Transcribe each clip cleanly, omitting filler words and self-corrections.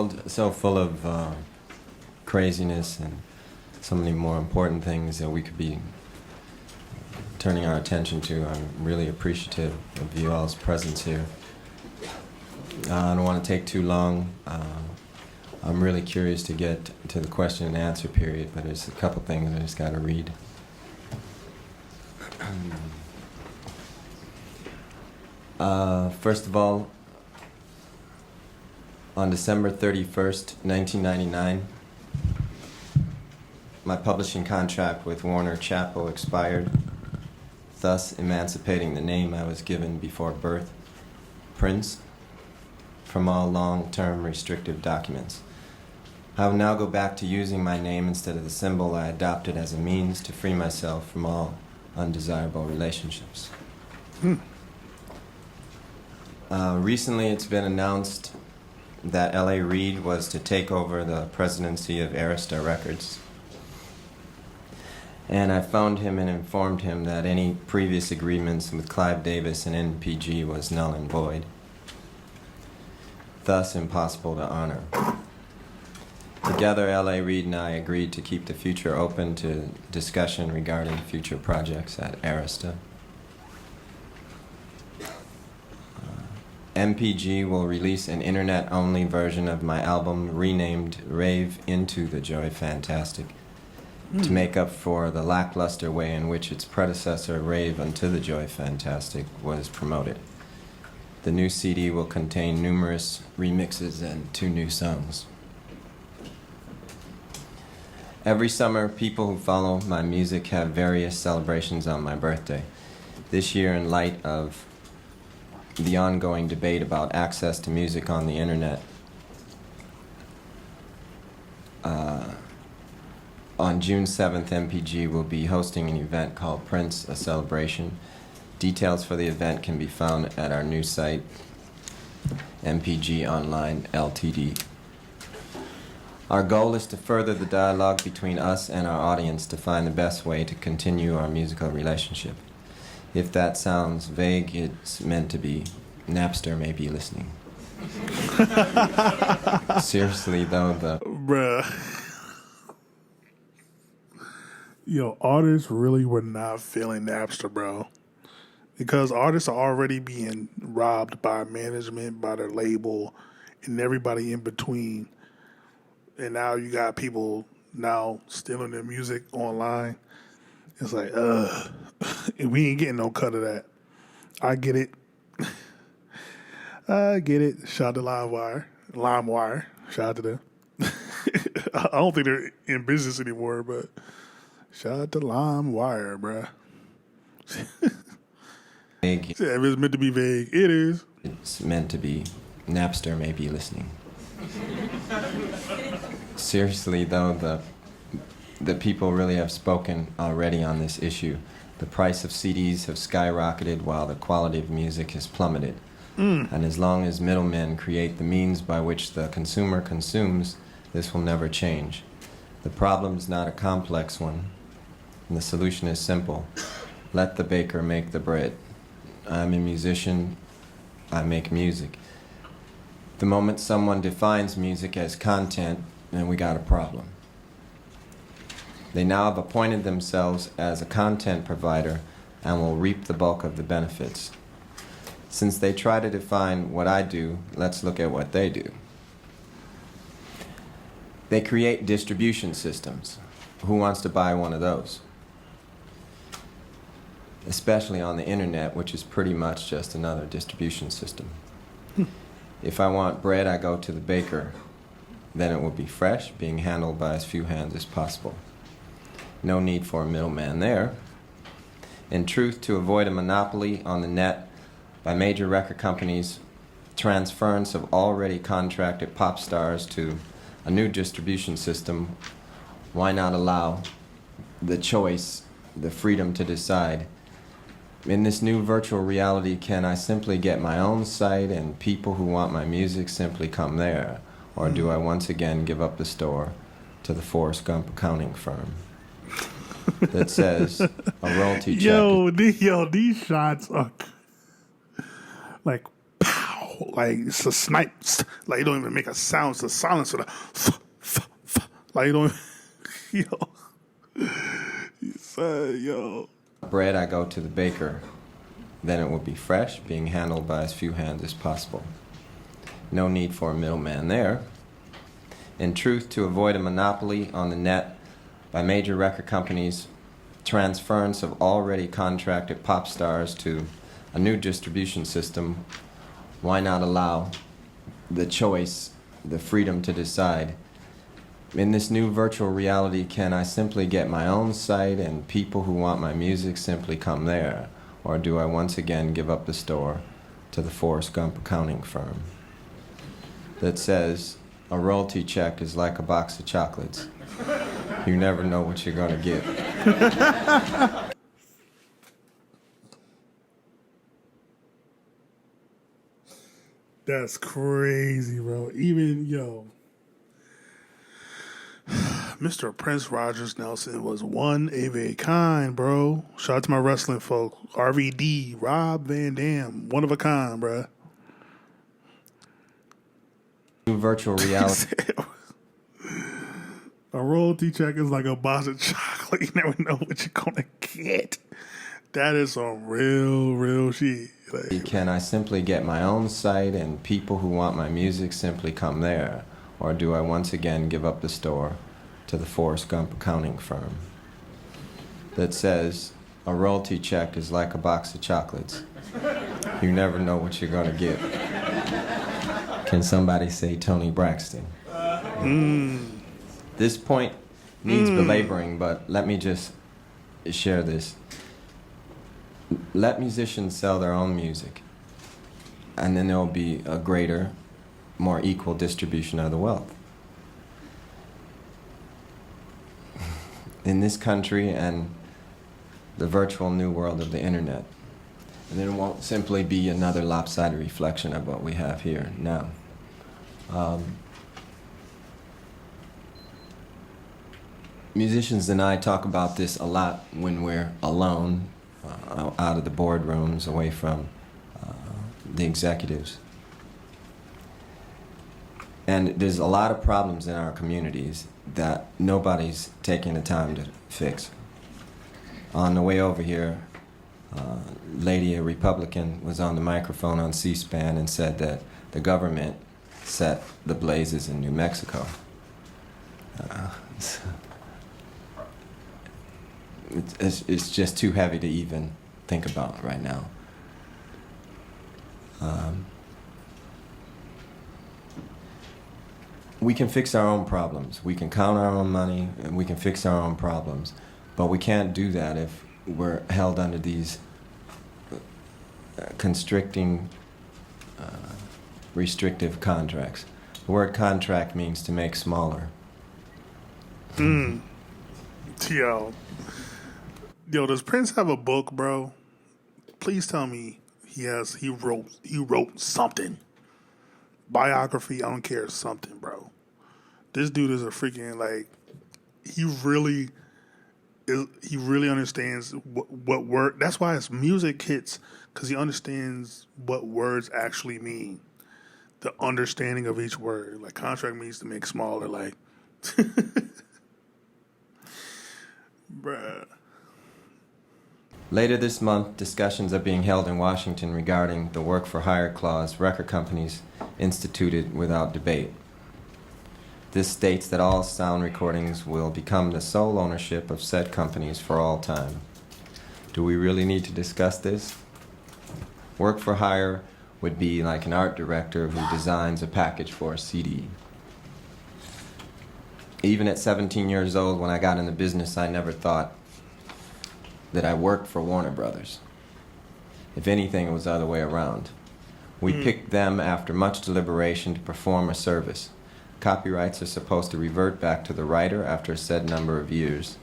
world so full of craziness and so many more important things that we could be turning our attention to. I'm really appreciative of you all's presence here. I don't want to take too long. I'm really curious to get to the question and answer period, but there's a couple things I just got to read. First of all, on December 31st, 1999, my publishing contract with Warner Chappell expired, thus emancipating the name I was given before birth, Prince, from all long-term restrictive documents. I will now go back to using my name instead of the symbol I adopted as a means to free myself from all undesirable relationships. Recently, it's been announced that L.A. Reid was to take over the presidency of Arista Records. And I phoned him and informed him that any previous agreements with Clive Davis and NPG was null and void, thus impossible to honor. Together, L.A. Reid and I agreed to keep the future open to discussion regarding future projects at Arista. MPG will release an internet-only version of my album renamed Rave Into the Joy Fantastic to make up for the lackluster way in which its predecessor, Rave Unto the Joy Fantastic, was promoted. The new CD will contain numerous remixes and 2 new songs. Every summer, people who follow my music have various celebrations on my birthday. This year, in light of the ongoing debate about access to music on the internet, on June 7th, MPG will be hosting an event called Prince, A Celebration. Details for the event can be found at our new site, MPG Online Ltd. Our goal is to further the dialogue between us and our audience to find the best way to continue our musical relationship. If that sounds vague, it's meant to be. Napster may be listening. Seriously, though, Bruh. Yo, artists really were not feeling Napster, bro. Because artists are already being robbed by management, by their label, and everybody in between. And now you got people now stealing their music online. It's like, and we ain't getting no cut of that. I get it. I get it. Shout out to LimeWire. Shout out to them. I don't think they're in business anymore, but shout out to LimeWire, bruh. vague. If it's meant to be vague, it is. It's meant to be. Napster may be listening. Seriously, though, the people really have spoken already on this issue. The price of CDs have skyrocketed while the quality of music has plummeted. And as long as middlemen create the means by which the consumer consumes, this will never change. The problem is not a complex one, and the solution is simple. Let the baker make the bread. I'm a musician. I make music. The moment someone defines music as content, then we got a problem. They now have appointed themselves as a content provider and will reap the bulk of the benefits. Since they try to define what I do, let's look at what they do. They create distribution systems. Who wants to buy one of those? Especially on the internet, which is pretty much just another distribution system. If I want bread, I go to the baker. Then it will be fresh, being handled by as few hands as possible. No need for a middleman there. In truth, to avoid a monopoly on the net by major record companies, transference of already contracted pop stars to a new distribution system, why not allow the choice, the freedom to decide? In this new virtual reality, can I simply get my own site and people who want my music simply come there? Or do I once again give up the store to the Forrest Gump accounting firm that says a royalty check? These shots are like, pow. like it's a snipe. Like you don't even make a sound. It's a silence of the like you don't. Yo, he said, yo. Bread, I go to the baker, then it will be fresh, being handled by as few hands as possible. No need for a middleman there. In truth, to avoid a monopoly on the net by major record companies, transference of already contracted pop stars to a new distribution system, why not allow the choice, the freedom to decide? In this new virtual reality, can I simply get my own site and people who want my music simply come there? Or do I once again give up the store to the Forrest Gump accounting firm that says a royalty check is like a box of chocolates? You never know what you're gonna get. That's crazy, bro. Even, yo, Mr. Prince Rogers Nelson was one of a kind, bro. Shout out to my wrestling folk. RVD, Rob Van Dam, one of a kind, bro. New virtual reality. A royalty check is like a box of chocolate. You never know what you're gonna get. That is some real shit. Like, Can I simply get my own site and people who want my music simply come there? Or do I once again give up the store to the Forrest Gump accounting firm that says a royalty check is like a box of chocolates? You never know what you're gonna get. Can somebody say Tony Braxton? This point needs belaboring, but let me just share this. Let musicians sell their own music, and then there will be a greater, more equal distribution of the wealth. In this country and the virtual new world of the internet. And then it won't simply be another lopsided reflection of what we have here now. Musicians and I talk about this a lot when we're alone, out of the boardrooms, away from the executives. And there's a lot of problems in our communities that nobody's taking the time to fix. On the way over here, a Republican, was on the microphone on C-SPAN and said that the government set the blazes in New Mexico. It's just too heavy to even think about right now. We can fix our own problems. We can count our own money, and we can fix our own problems. But we can't do that if we're held under these constricting, restrictive contracts. The word contract means to make smaller. Yo, does Prince have a book, bro? Please tell me he wrote something. Biography, I don't care, something, bro. This dude is a freaking, like, he really understands what word. That's why his music hits, because he understands what words actually mean. The understanding of each word. Like, contract means to make smaller, like, bruh. Later this month, discussions are being held in Washington regarding the work-for-hire clause record companies instituted without debate. This states that all sound recordings will become the sole ownership of said companies for all time. Do we really need to discuss this? Work-for-hire would be like an art director who designs a package for a CD. Even at 17 years old, when I got in the business, I never thought that I worked for Warner Brothers. If anything, it was the other way around. We picked them after much deliberation to perform a service. Copyrights are supposed to revert back to the writer after a said number of years.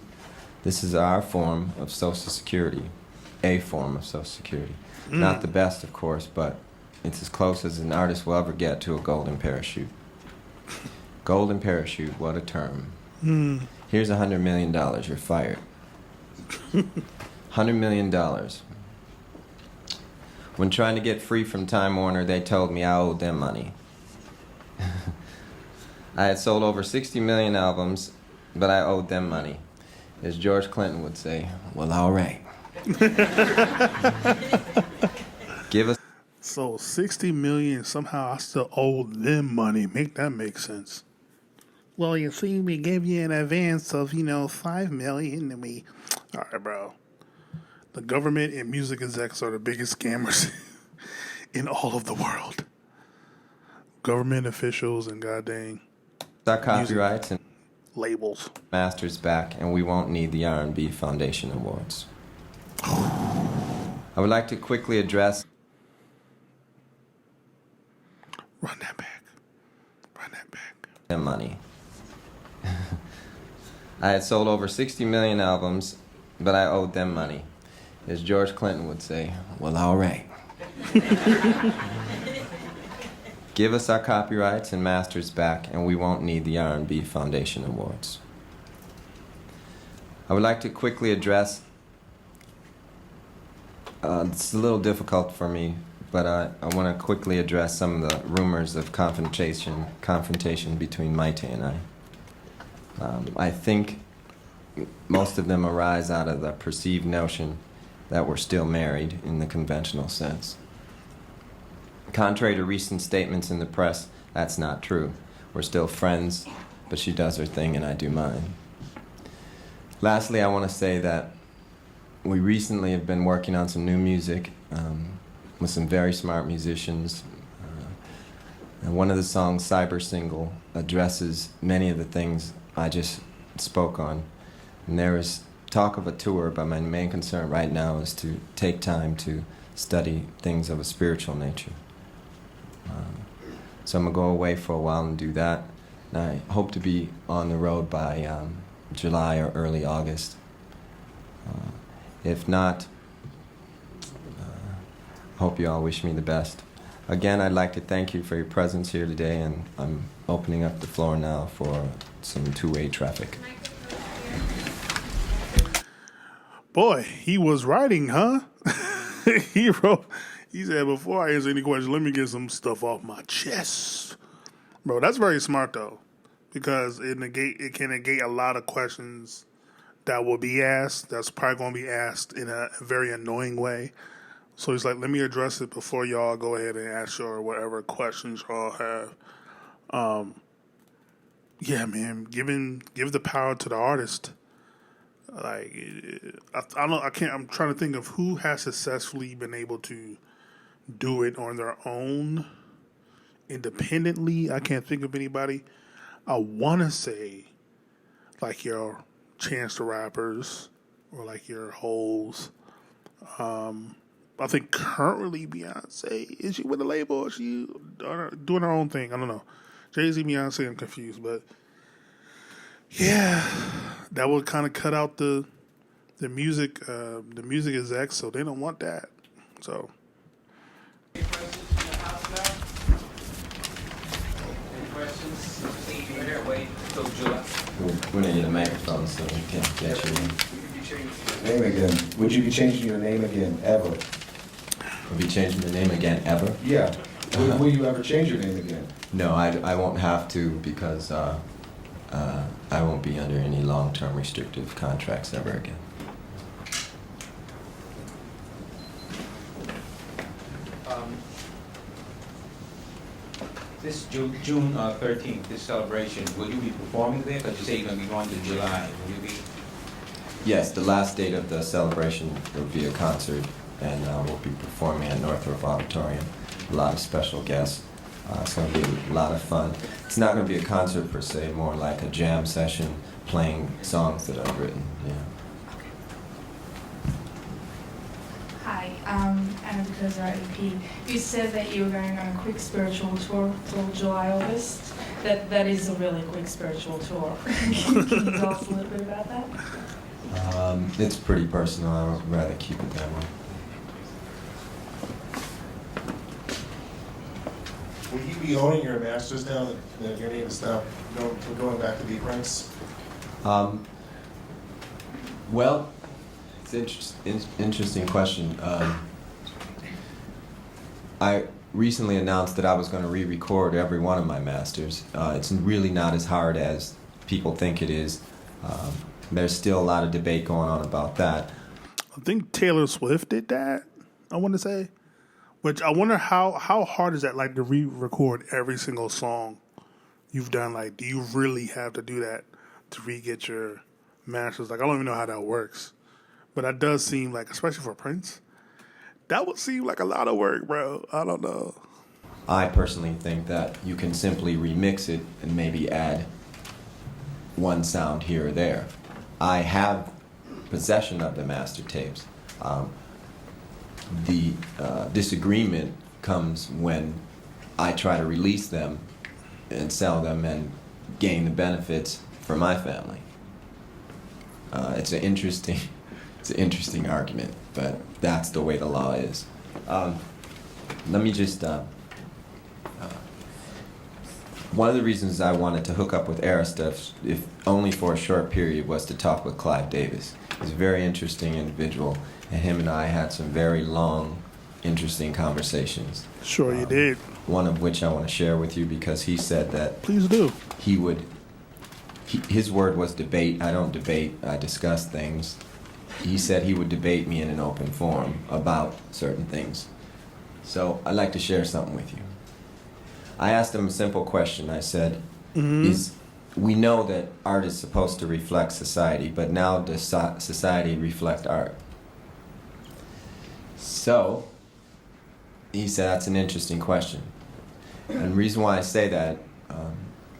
This is our form of Social Security, a form of Social Security. Not the best, of course, but it's as close as an artist will ever get to a golden parachute. Golden parachute, what a term. Here's $100 million, you're fired. $100 million. When trying to get free from Time Warner, they told me I owed them money. I had sold over 60 million albums, but I owed them money. As George Clinton would say, well, all right. Give us. So 60 million, somehow I still owe them money. Make that make sense. Well, you see, we gave you an advance of, 5 million, and we... All right, bro. The government and music execs are the biggest scammers in all of the world. Government officials and goddamn Our copyrights and labels. masters back, and we won't need the R&B Foundation Awards. I would like to quickly address... Run that back. Run that back. them money. I had sold over 60 million albums, but I owed them money. As George Clinton would say, well, all right. Give us our copyrights and masters back, and we won't need the R&B Foundation Awards. I would like to quickly address... it's a little difficult for me, but I want to quickly address some of the rumors of confrontation between Maite and I. I think most of them arise out of the perceived notion that we're still married in the conventional sense. Contrary to recent statements in the press, that's not true. We're still friends, but she does her thing and I do mine. Lastly, I want to say that we recently have been working on some new music with some very smart musicians. And one of the songs, Cyber Single, addresses many of the things I just spoke on. And there is talk of a tour, but my main concern right now is to take time to study things of a spiritual nature. So I'm going to go away for a while and do that. And I hope to be on the road by July or early August. If not, hope you all wish me the best. Again, I'd like to thank you for your presence here today, and I'm opening up the floor now for some two-way traffic. Boy, he was writing, huh? He said, before I answer any questions, let me get some stuff off my chest. Bro, that's very smart, though, because it can negate a lot of questions that will be asked. That's probably going to be asked in a very annoying way. So he's like, let me address it before y'all go ahead and ask your whatever questions y'all have. Yeah, man, give the power to the artist. Like, I'm trying to think of who has successfully been able to do it on their own independently. I can't think of anybody. I want to say like your Chance the Rappers or like your Holes. I think currently Beyonce, is she with a label or is she doing her own thing? I don't know. Jay-Z, Beyonce, I'm confused, but yeah, that would kind of cut out the music execs, so they don't want that. So. Any questions? Right here, wait, till July. We need a microphone so we can get you in. Name again. Would you be changing your name again, ever? Will be changing the name again ever? Yeah. Will you ever change your name again? No, I won't have to because I won't be under any long-term restrictive contracts ever again. This June 13th, this celebration, will you be performing there? Because you say you're going to be going to July. Will you be? Yes, the last date of the celebration will be a concert, and we'll be performing at Northrop Auditorium. A lot of special guests. It's going to be a lot of fun. It's not going to be a concert per se, more like a jam session, playing songs that I've written. Yeah. Hi, Anna Because EP. You said that you were going on a quick spiritual tour till July, August. That is a really quick spiritual tour. Can you tell us a little bit about that? It's pretty personal. I would rather keep it that way. Will you be owning your masters now that your name is now going back to be Prince? Well, it's an interesting question. I recently announced that I was going to re-record every one of my masters. It's really not as hard as people think it is. There's still a lot of debate going on about that. I think Taylor Swift did that, I want to say. Which I wonder how hard is that, like, to re-record every single song you've done? Like, do you really have to do that to re-get your masters? Like, I don't even know how that works. But that does seem like, especially for Prince, that would seem like a lot of work, bro. I don't know. I personally think that you can simply remix it and maybe add one sound here or there. I have possession of the master tapes. The disagreement comes when I try to release them and sell them and gain the benefits for my family. It's an interesting argument, but that's the way the law is. Let me just. One of the reasons I wanted to hook up with Arista, if only for a short period, was to talk with Clive Davis. He's a very interesting individual, and him and I had some very long, interesting conversations. Sure, you did. One of which I want to share with you because he said that Please do. his word was debate. I don't debate, I discuss things. He said he would debate me in an open forum about certain things. So I'd like to share something with you. I asked him a simple question. I said, we know that art is supposed to reflect society, but now does society reflect art? So, he said, that's an interesting question. And the reason why I say that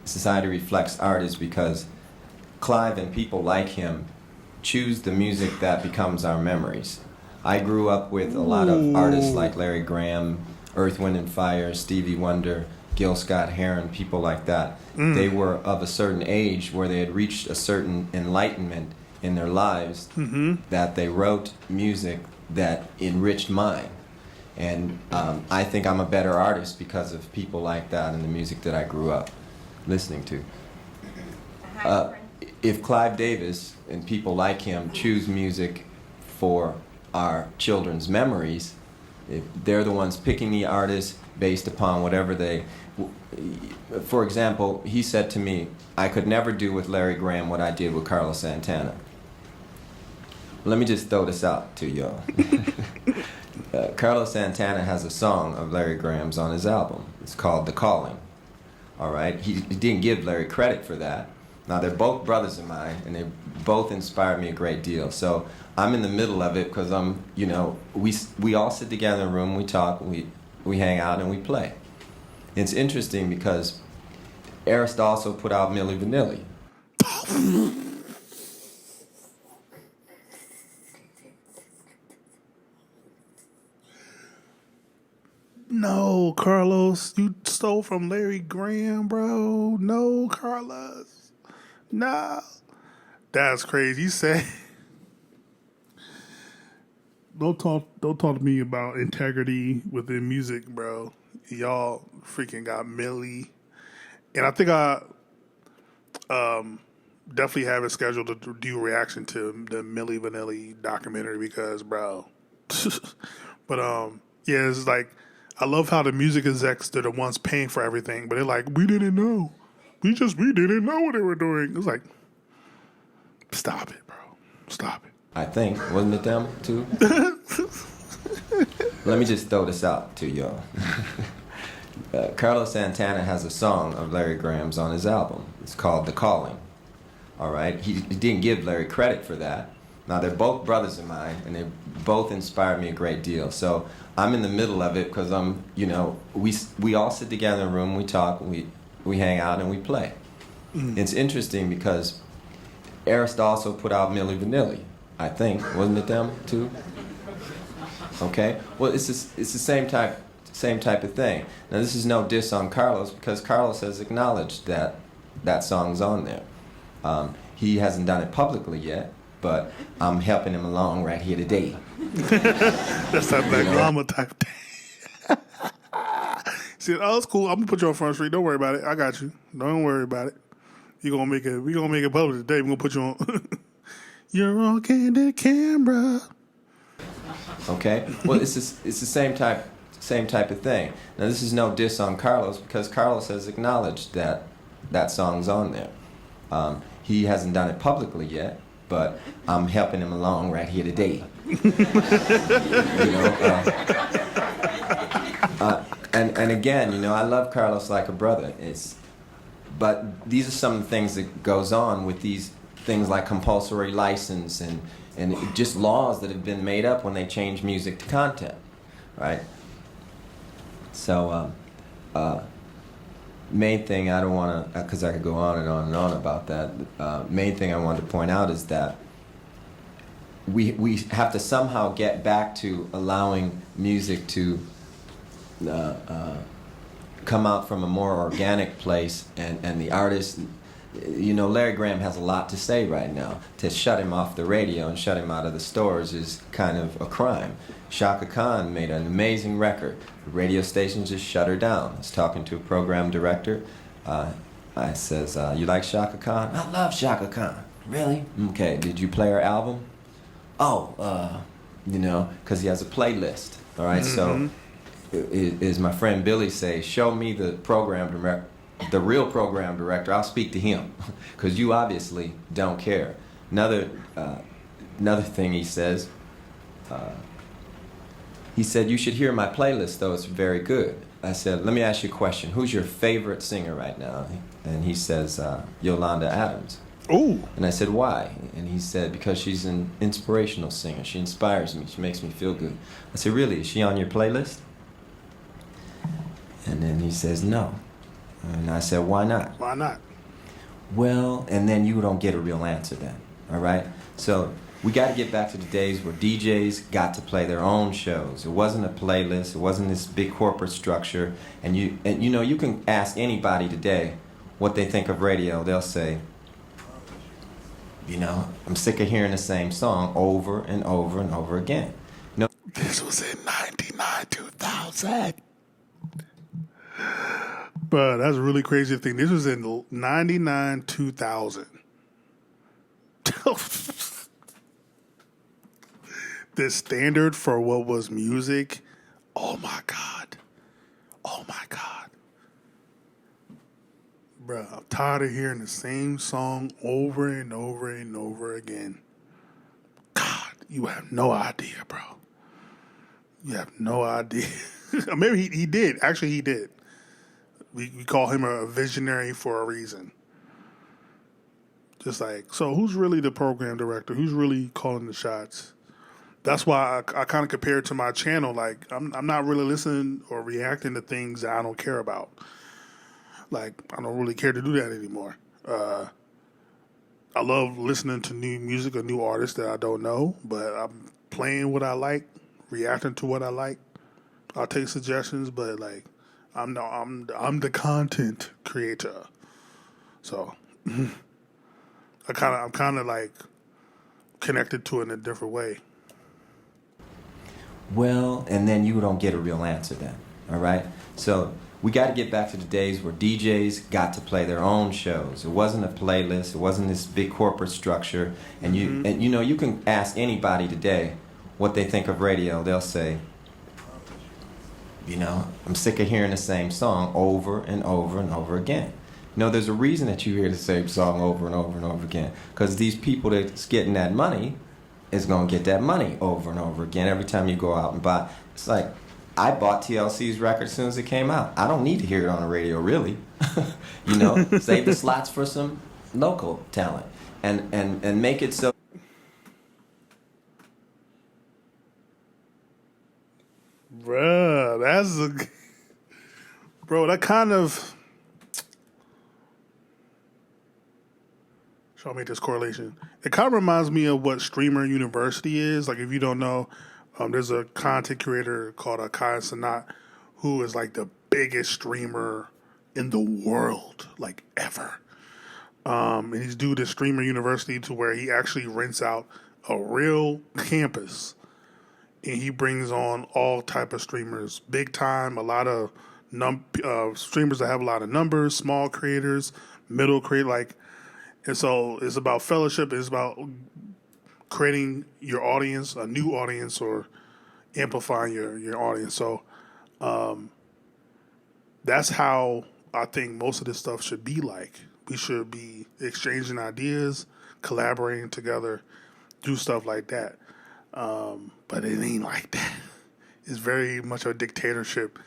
society reflects art is because Clive and people like him choose the music that becomes our memories. I grew up with a lot of artists like Larry Graham, Earth, Wind and Fire, Stevie Wonder, Gil Scott-Heron, people like that. They were of a certain age where they had reached a certain enlightenment in their lives that they wrote music that enriched mine. And I think I'm a better artist because of people like that and the music that I grew up listening to. If Clive Davis and people like him choose music for our children's memories, if they're the ones picking the artists based upon whatever they... For example, he said to me, I could never do with Larry Graham what I did with Carlos Santana. Let me just throw this out to y'all. Carlos Santana has a song of Larry Graham's on his album. It's called The Calling. All right? He didn't give Larry credit for that. Now, they're both brothers of mine, and they both inspired me a great deal. So I'm in the middle of it because I'm, we all sit together in a room, we talk, we hang out, and we play. It's interesting because Arista also put out Milli Vanilli. No, Carlos, you stole from Larry Graham, bro. No, Carlos. No. That's crazy. You say don't talk to me about integrity within music, bro. Y'all freaking got Millie. And I think I definitely have it scheduled to do a reaction to the Milli Vanilli documentary because, bro. But yeah, it's like I love how the music execs, they're the ones paying for everything, but they're like, we didn't know. We didn't know what they were doing. It's like, stop it, bro. Stop it. I think, wasn't it them too? Let me just throw this out to y'all. Carlos Santana has a song of Larry Graham's on his album. It's called The Calling. All right? He didn't give Larry credit for that. Now, they're both brothers of mine, and they both inspired me a great deal. So I'm in the middle of it because I'm, we all sit together in a room, we talk, we hang out, and we play. It's interesting because Arista also put out Milli Vanilli, I think. Wasn't it them too? Okay. Well, it's the same type of thing. Now, this is no diss on Carlos because Carlos has acknowledged that that song's on there. He hasn't done it publicly yet, but I'm helping him along right here today. That's that Black Mama type thing. He said, "Oh, it's cool. I'm gonna put you on Front Street. Don't worry about it. I got you. Don't worry about it. We gonna make it public today. We're gonna put you on. You're on candid camera." Okay. Well, it's the same type same type of thing. Now, this is no diss on Carlos because Carlos has acknowledged that that song's on there. He hasn't done it publicly yet, but I'm helping him along right here today. And again, I love Carlos like a brother. But these are some of the things that goes on with these things like compulsory license and just laws that have been made up when they change music to content, right? So, main thing I don't want to, because I could go on and on and on about that. Main thing I wanted to point out is that we have to somehow get back to allowing music to come out from a more organic place, and the artist, Larry Graham has a lot to say right now. To shut him off the radio and shut him out of the stores is kind of a crime. Shaka Khan made an amazing record. The radio station just shut her down. I was talking to a program director. I says, you like Shaka Khan? I love Shaka Khan. Really? Okay, did you play her album? Oh, because he has a playlist. All right, so is my friend Billy say, show me the program director, the real program director, I'll speak to him, because you obviously don't care. Another thing he says, he said, you should hear my playlist, though, it's very good. I said, let me ask you a question. Who's your favorite singer right now? And he says, Yolanda Adams. Ooh. And I said, why? And he said, because she's an inspirational singer. She inspires me. She makes me feel good. I said, really? Is she on your playlist? And then he says, no. And I said, why not? Why not? Well, and then you don't get a real answer then, all right? So we got to get back to the days where DJs got to play their own shows. It wasn't a playlist. It wasn't this big corporate structure. And you can ask anybody today what they think of radio. They'll say, I'm sick of hearing the same song over and over and over again. This was in 99, 2000. But that's a really crazy thing. This was in 99, 2000. The standard for what was music, oh my God. Oh my God. Bruh, I'm tired of hearing the same song over and over and over again. God, you have no idea, bro. You have no idea. Maybe he did. Actually, he did. We call him a visionary for a reason. Just like, so who's really the program director? Who's really calling the shots? That's why I kind of compare it to my channel. Like, I'm not really listening or reacting to things that I don't care about. Like, I don't really care to do that anymore. I love listening to new music or new artists that I don't know, but I'm playing what I like, reacting to what I like. I'll take suggestions, but like, I'm the content creator. So I'm kind of like connected to it in a different way. Well, and then you don't get a real answer then, all right? So we got to get back to the days where DJs got to play their own shows. It wasn't a playlist. It wasn't this big corporate structure. And you can ask anybody today what they think of radio. They'll say, I'm sick of hearing the same song over and over and over again. There's a reason that you hear the same song over and over and over again. Because these people that's getting that money is going to get that money over and over again every time you go out and buy. It's like, I bought TLC's record as soon as it came out. I don't need to hear it on the radio, really. Save the slots for some local talent. And make it so. Bruh, that kind of... So I'll make this correlation. It kind of reminds me of what Streamer University is. Like, if you don't know, there's a content creator called Kai Sanat, who is like the biggest streamer in the world, like ever. And he's due to Streamer University to where he actually rents out a real campus. And he brings on all type of streamers, big time, a lot of streamers that have a lot of numbers, small creators, middle creator, and so it's about fellowship. It's about creating your audience, a new audience, or amplifying your audience. So That's how I think most of this stuff should be like. We should be exchanging ideas, collaborating together, do stuff like that. But it ain't like that. It's very much a dictatorship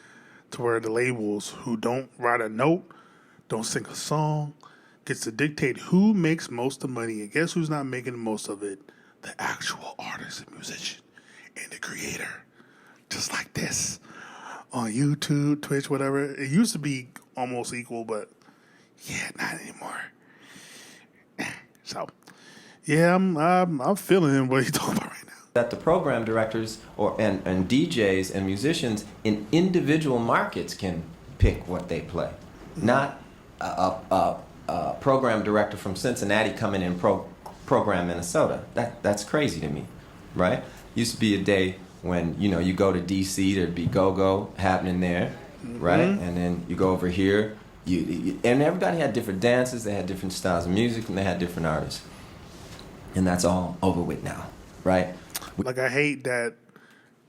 to where the labels who don't write a note, don't sing a song, gets to dictate who makes most of the money. And guess who's not making most of it? The actual artist and musician and the creator. Just like this. On YouTube, Twitch, whatever. It used to be almost equal, but yeah, not anymore. So, yeah, I'm feeling what he's talking about right now. That the program directors and DJs and musicians in individual markets can pick what they play, not a program director from Cincinnati coming in program Minnesota. That's crazy to me, right? Used to be a day when you go to DC, there'd be go-go happening there, right? And then you go over here, and everybody had different dances, they had different styles of music, and they had different artists, and that's all over with now, right? Like, I hate that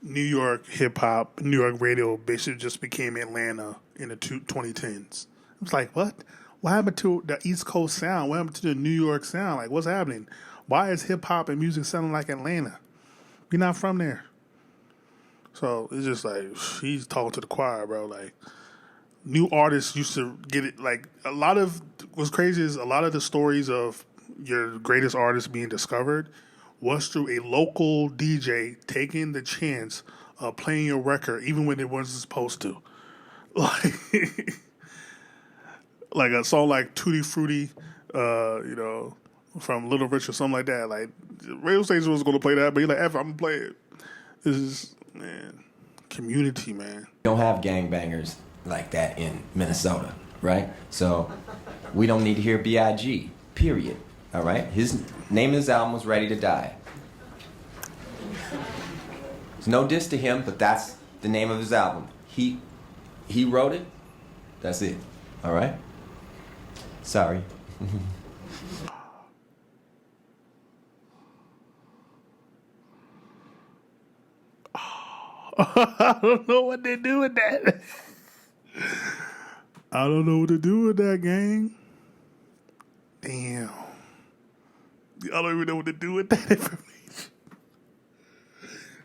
New York hip hop, New York radio basically just became Atlanta in the 2010s. I was like, what? What happened to the East Coast sound? What happened to the New York sound? Like, what's happening? Why is hip hop and music sounding like Atlanta? We're not from there. So it's just like, he's talking to the choir, bro. Like, new artists used to get it. Like, what's crazy is a lot of the stories of your greatest artists being discovered was through a local DJ taking the chance of playing your record even when it wasn't supposed to. Like a song like Tutti Frutti, from Little Rich or something like that. Like, the radio station was going to play that, but you're like, I'm going to play it. This is, man, community, man. We don't have gangbangers like that in Minnesota, right? So we don't need to hear B.I.G., period, all right? His name of his album was Ready to Die. It's no diss to him, but that's the name of his album. He wrote it, that's it, all right? Sorry. I don't know what they do with that. I don't know what to do with that, gang. Damn. I don't even know what to do with that information.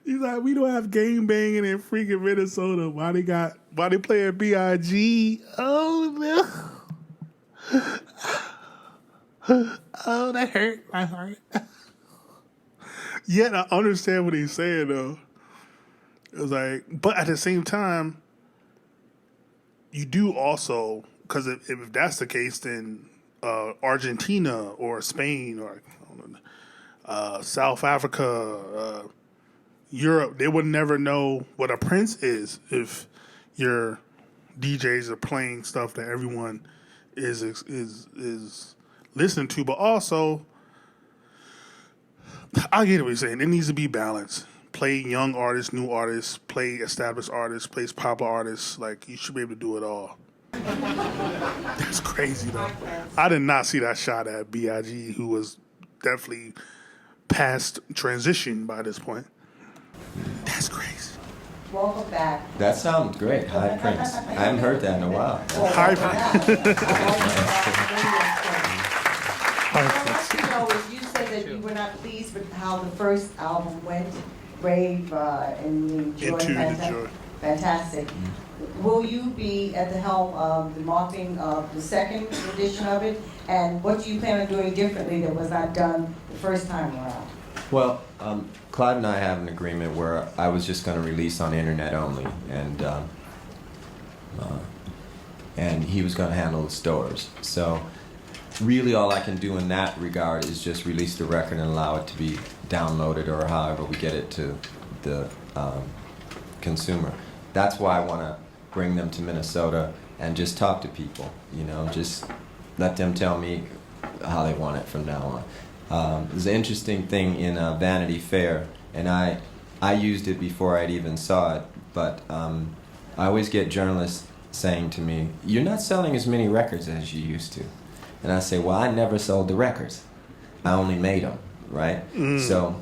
He's like, we don't have game banging in freaking Minnesota. Why they playing B.I.G.? Oh, no. Oh, that hurt my heart. Yet I understand what he's saying, though. It was like, but at the same time, you do also, because if that's the case, then Argentina or Spain or South Africa, Europe, they would never know what a Prince is if your DJs are playing stuff that everyone is listening to. But also, I get what you're saying. It needs to be balanced. Play young artists, new artists, play established artists, play popular artists. Like, you should be able to do it all. That's crazy, though. I did not see that shot at B.I.G., who was definitely past transition by this point. That's crazy. Welcome back. That sounds great, High Prince. I haven't heard that in a while. High You said that you were not pleased with how the first album went, Rave and the Joy. Into the Joy. Fantastic. Will you be at the helm of the marketing of the second edition of it? And what do you plan on doing differently that was not done the first time around? Well, Clyde and I have an agreement where I was just going to release on internet only, and he was going to handle the stores. So really all I can do in that regard is just release the record and allow it to be downloaded or however we get it to the consumer. That's why I want to bring them to Minnesota and just talk to people, just let them tell me how they want it from now on. There's an interesting thing in Vanity Fair, and I used it before I'd even saw it, but I always get journalists saying to me, "You're not selling as many records as you used to." And I say, well, I never sold the records. I only made them, right? So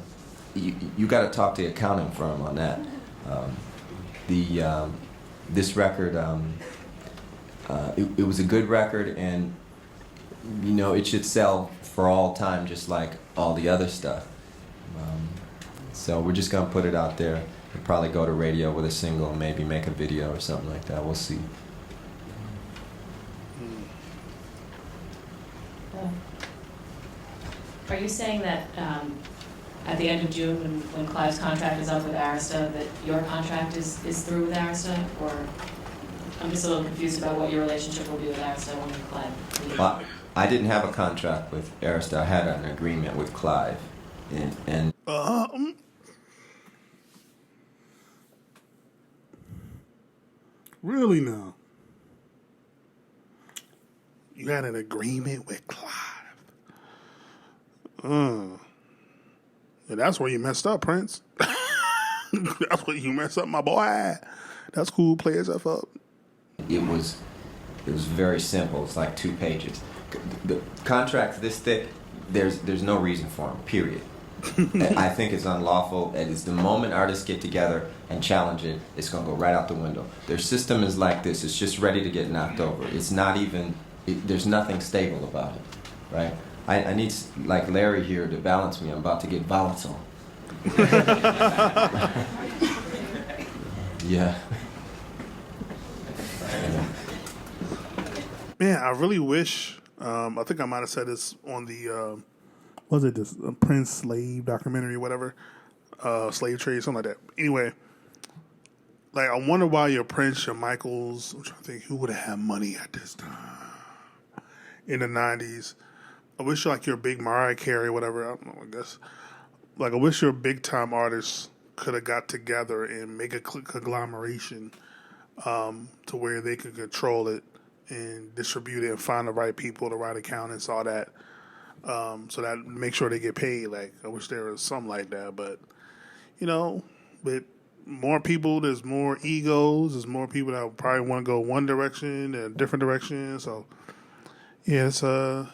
you got to talk to the accounting firm on that. this record, it was a good record, and you know, it should sell for all time, just like all the other stuff. So we're just gonna put it out there. We'll probably go to radio with a single, maybe make a video or something like that. We'll see. Are you saying that at the end of June, when Clive's contract is up with Arista, that your contract is through with Arista? Or I'm just a little confused about what your relationship will be with Arista when Clive leaves. Well, I didn't have a contract with Arista. I had an agreement with Clive, and Really now? You had an agreement with Clive. Yeah, that's where you messed up, Prince. That's where you messed up, my boy. That's cool. Play yourself up. it was very simple. It's like 2 pages. The contracts this thick, there's no reason for them. Period. I think it's unlawful. And it's the moment artists get together and challenge it, it's gonna go right out the window. Their system is like this. It's just ready to get knocked over. It's not even. There's nothing stable about it, right? I need like Larry here to balance me. I'm about to get volatile. Yeah. Man, I really wish. I think I might have said this on the was it this Prince slave documentary, whatever, slave trade, something like that. Anyway, like I wonder why your Prince, your Michaels. I'm trying to think who would have had money at this time in the '90s. I wish like your big Mariah Carey, whatever. I don't know. I guess like I wish your big time artists could have got together and make a conglomeration to where they could control it and distribute it and find the right people, the right accountants, all that. So that make sure they get paid. Like I wish there was something like that, but you know, with more people, there's more egos. There's more people that probably want to go one direction and a different direction. So yeah, it's a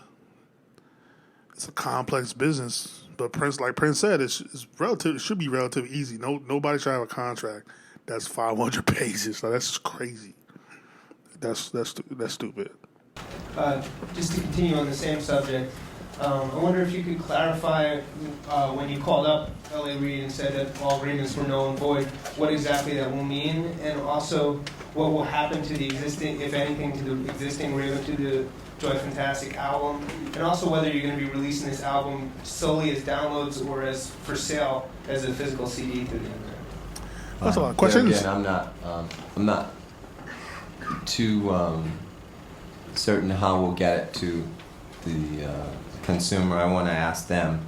complex business. But Prince, like Prince said, it's relative. It should be relatively easy. Nobody should have a contract that's 500 pages. So that's crazy. That's stupid. Just to continue on the same subject, I wonder if you could clarify when you called up L.A. Reid and said that all agreements were null and void, what exactly that will mean, and also what will happen to the existing, if anything, to the existing Raven to the Joy Fantastic album, and also whether you're going to be releasing this album solely as downloads or as for sale as a physical CD through the internet. That's a lot of questions. Again, I'm not too certain how we'll get it to the consumer. I want to ask them,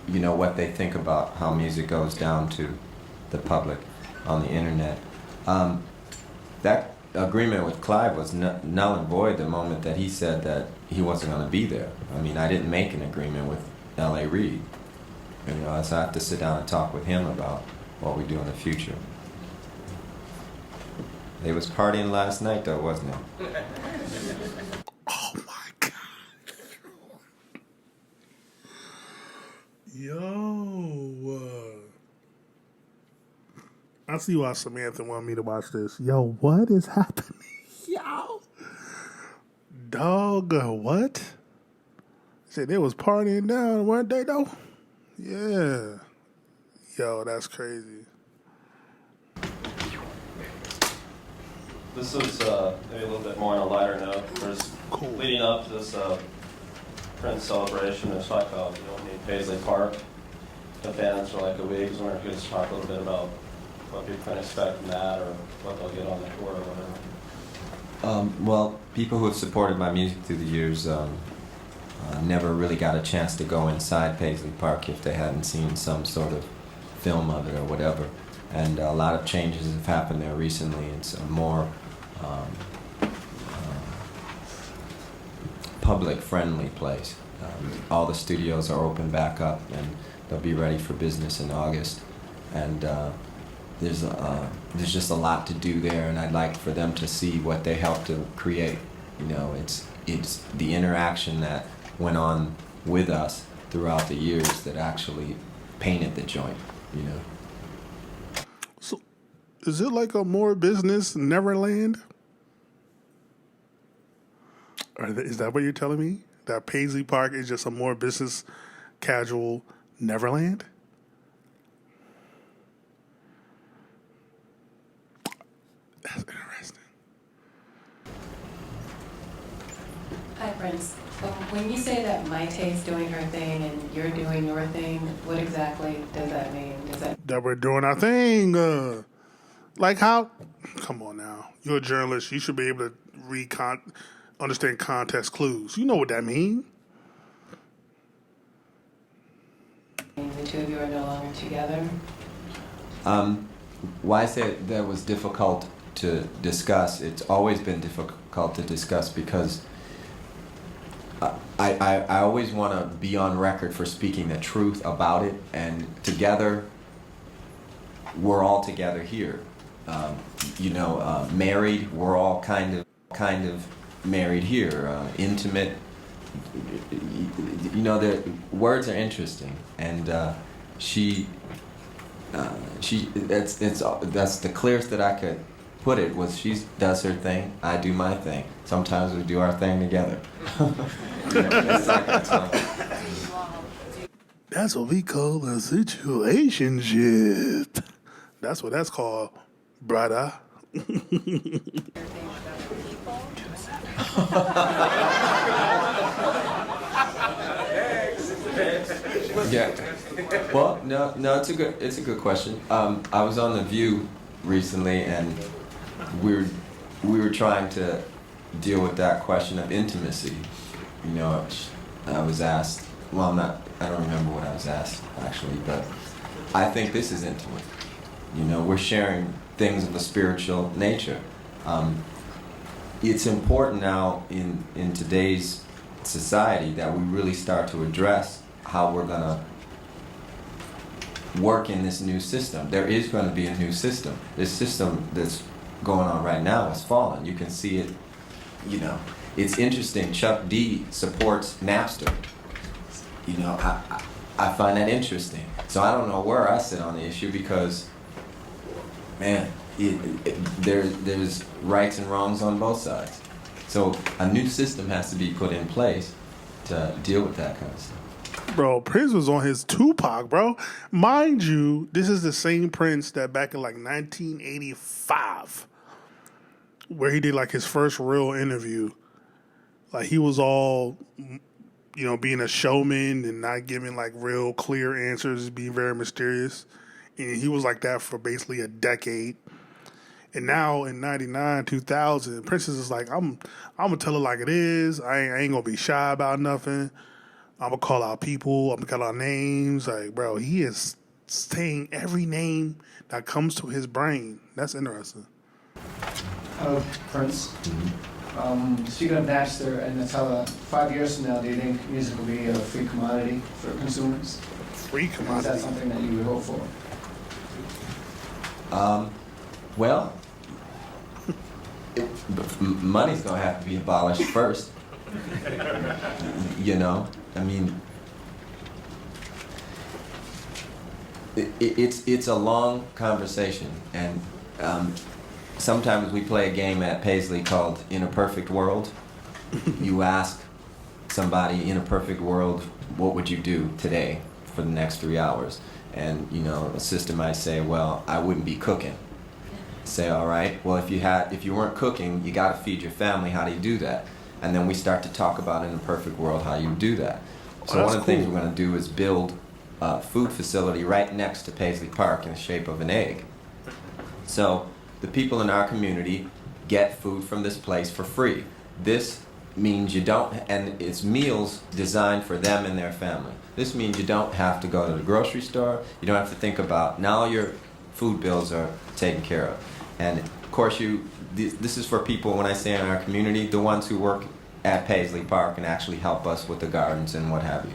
you know, what they think about how music goes down to the public on the internet. That agreement with Clive was null and void the moment that he said that he wasn't going to be there. I mean, I didn't make an agreement with L.A. Reid. You know, so I have to sit down and talk with him about what we do in the future. They was partying last night, though, wasn't it? Oh my God. Yo. I see why Samantha wanted me to watch this. Yo, what is happening? Yo. Dog, what? Said they was partying down, weren't they, though? Yeah. Yo, that's crazy. This is maybe a little bit more on a lighter note. There's Cool. leading up to this Prince celebration. There's talk about in Paisley Park. The bands for like a week. So we're going to talk a little bit about what people can expect from that, or what they'll get on the tour or whatever. Well, people who have supported my music through the years never really got a chance to go inside Paisley Park if they hadn't seen some sort of film of it or whatever. And a lot of changes have happened there recently. It's a more public-friendly place. All the studios are open back up, and they'll be ready for business in August. And there's just a lot to do there, and I'd like for them to see what they helped to create. You know, it's the interaction that went on with us throughout the years that actually painted the joint. You know. Is it like a more business Neverland? Is that what you're telling me? That Paisley Park is just a more business casual Neverland? That's interesting. Hi, Prince. When you say that Maite's doing her thing and you're doing your thing, what exactly does that mean? That we're doing our thing. Like how? Come on now. You're a journalist. You should be able to understand context clues. You know what that means. The two of you are no longer together? Why I say that was difficult to discuss, it's always been difficult to discuss because I always want to be on record for speaking the truth about it, and together, we're all together here. Married, we're all kind of married here, intimate. The words are interesting, and that's the clearest that I could put it was she does her thing, I do my thing. Sometimes we do our thing together. That's what we call a situationship. That's what that's called, brother. Yeah. Well, no, it's a good question. I was on The View recently, and we were trying to deal with that question of intimacy. I was asked. Well, I don't remember what I was asked actually, but I think this is intimate. We're sharing things of a spiritual nature. It's important now in today's society that we really start to address how we're going to work in this new system. There is going to be a new system. This system that's going on right now has fallen. You can see it, It's interesting. Chuck D supports Napster. I find that interesting. So I don't know where I sit on the issue because, man, there's rights and wrongs on both sides. So a new system has to be put in place to deal with that kind of stuff. Bro, Prince was on his Tupac, bro. Mind you, this is the same Prince that back in like 1985, where he did like his first real interview. Like he was all, being a showman and not giving like real clear answers, being very mysterious. And he was like that for basically a decade. And now in 99, 2000, Prince is like, I'm gonna tell it like it is. I ain't gonna be shy about nothing. I'm gonna call out people. I'm gonna call out names. Like, bro, he is saying every name that comes to his brain. That's interesting. Hello, Prince. Speaking of Napster and Nutella, 5 years from now, do you think music will be a free commodity for consumers? Free commodity? Is that something that you would hope for? Well, money's gonna have to be abolished first. It's a long conversation, and sometimes we play a game at Paisley called In a Perfect World. You ask somebody in a perfect world, what would you do today for the next 3 hours? And a sister might say, well, I wouldn't be cooking. Say, all right, well, if you weren't cooking, you got to feed your family. How do you do that? And then we start to talk about in a perfect world how you do that. So one of the things we're going to do is build a food facility right next to Paisley Park in the shape of an egg. So the people in our community get food from this place for free. This means and it's meals designed for them and their family. This means you don't have to go to the grocery store. You don't have to think about, now your food bills are taken care of. And of course this is for people, when I say in our community, the ones who work at Paisley Park and actually help us with the gardens and what have you.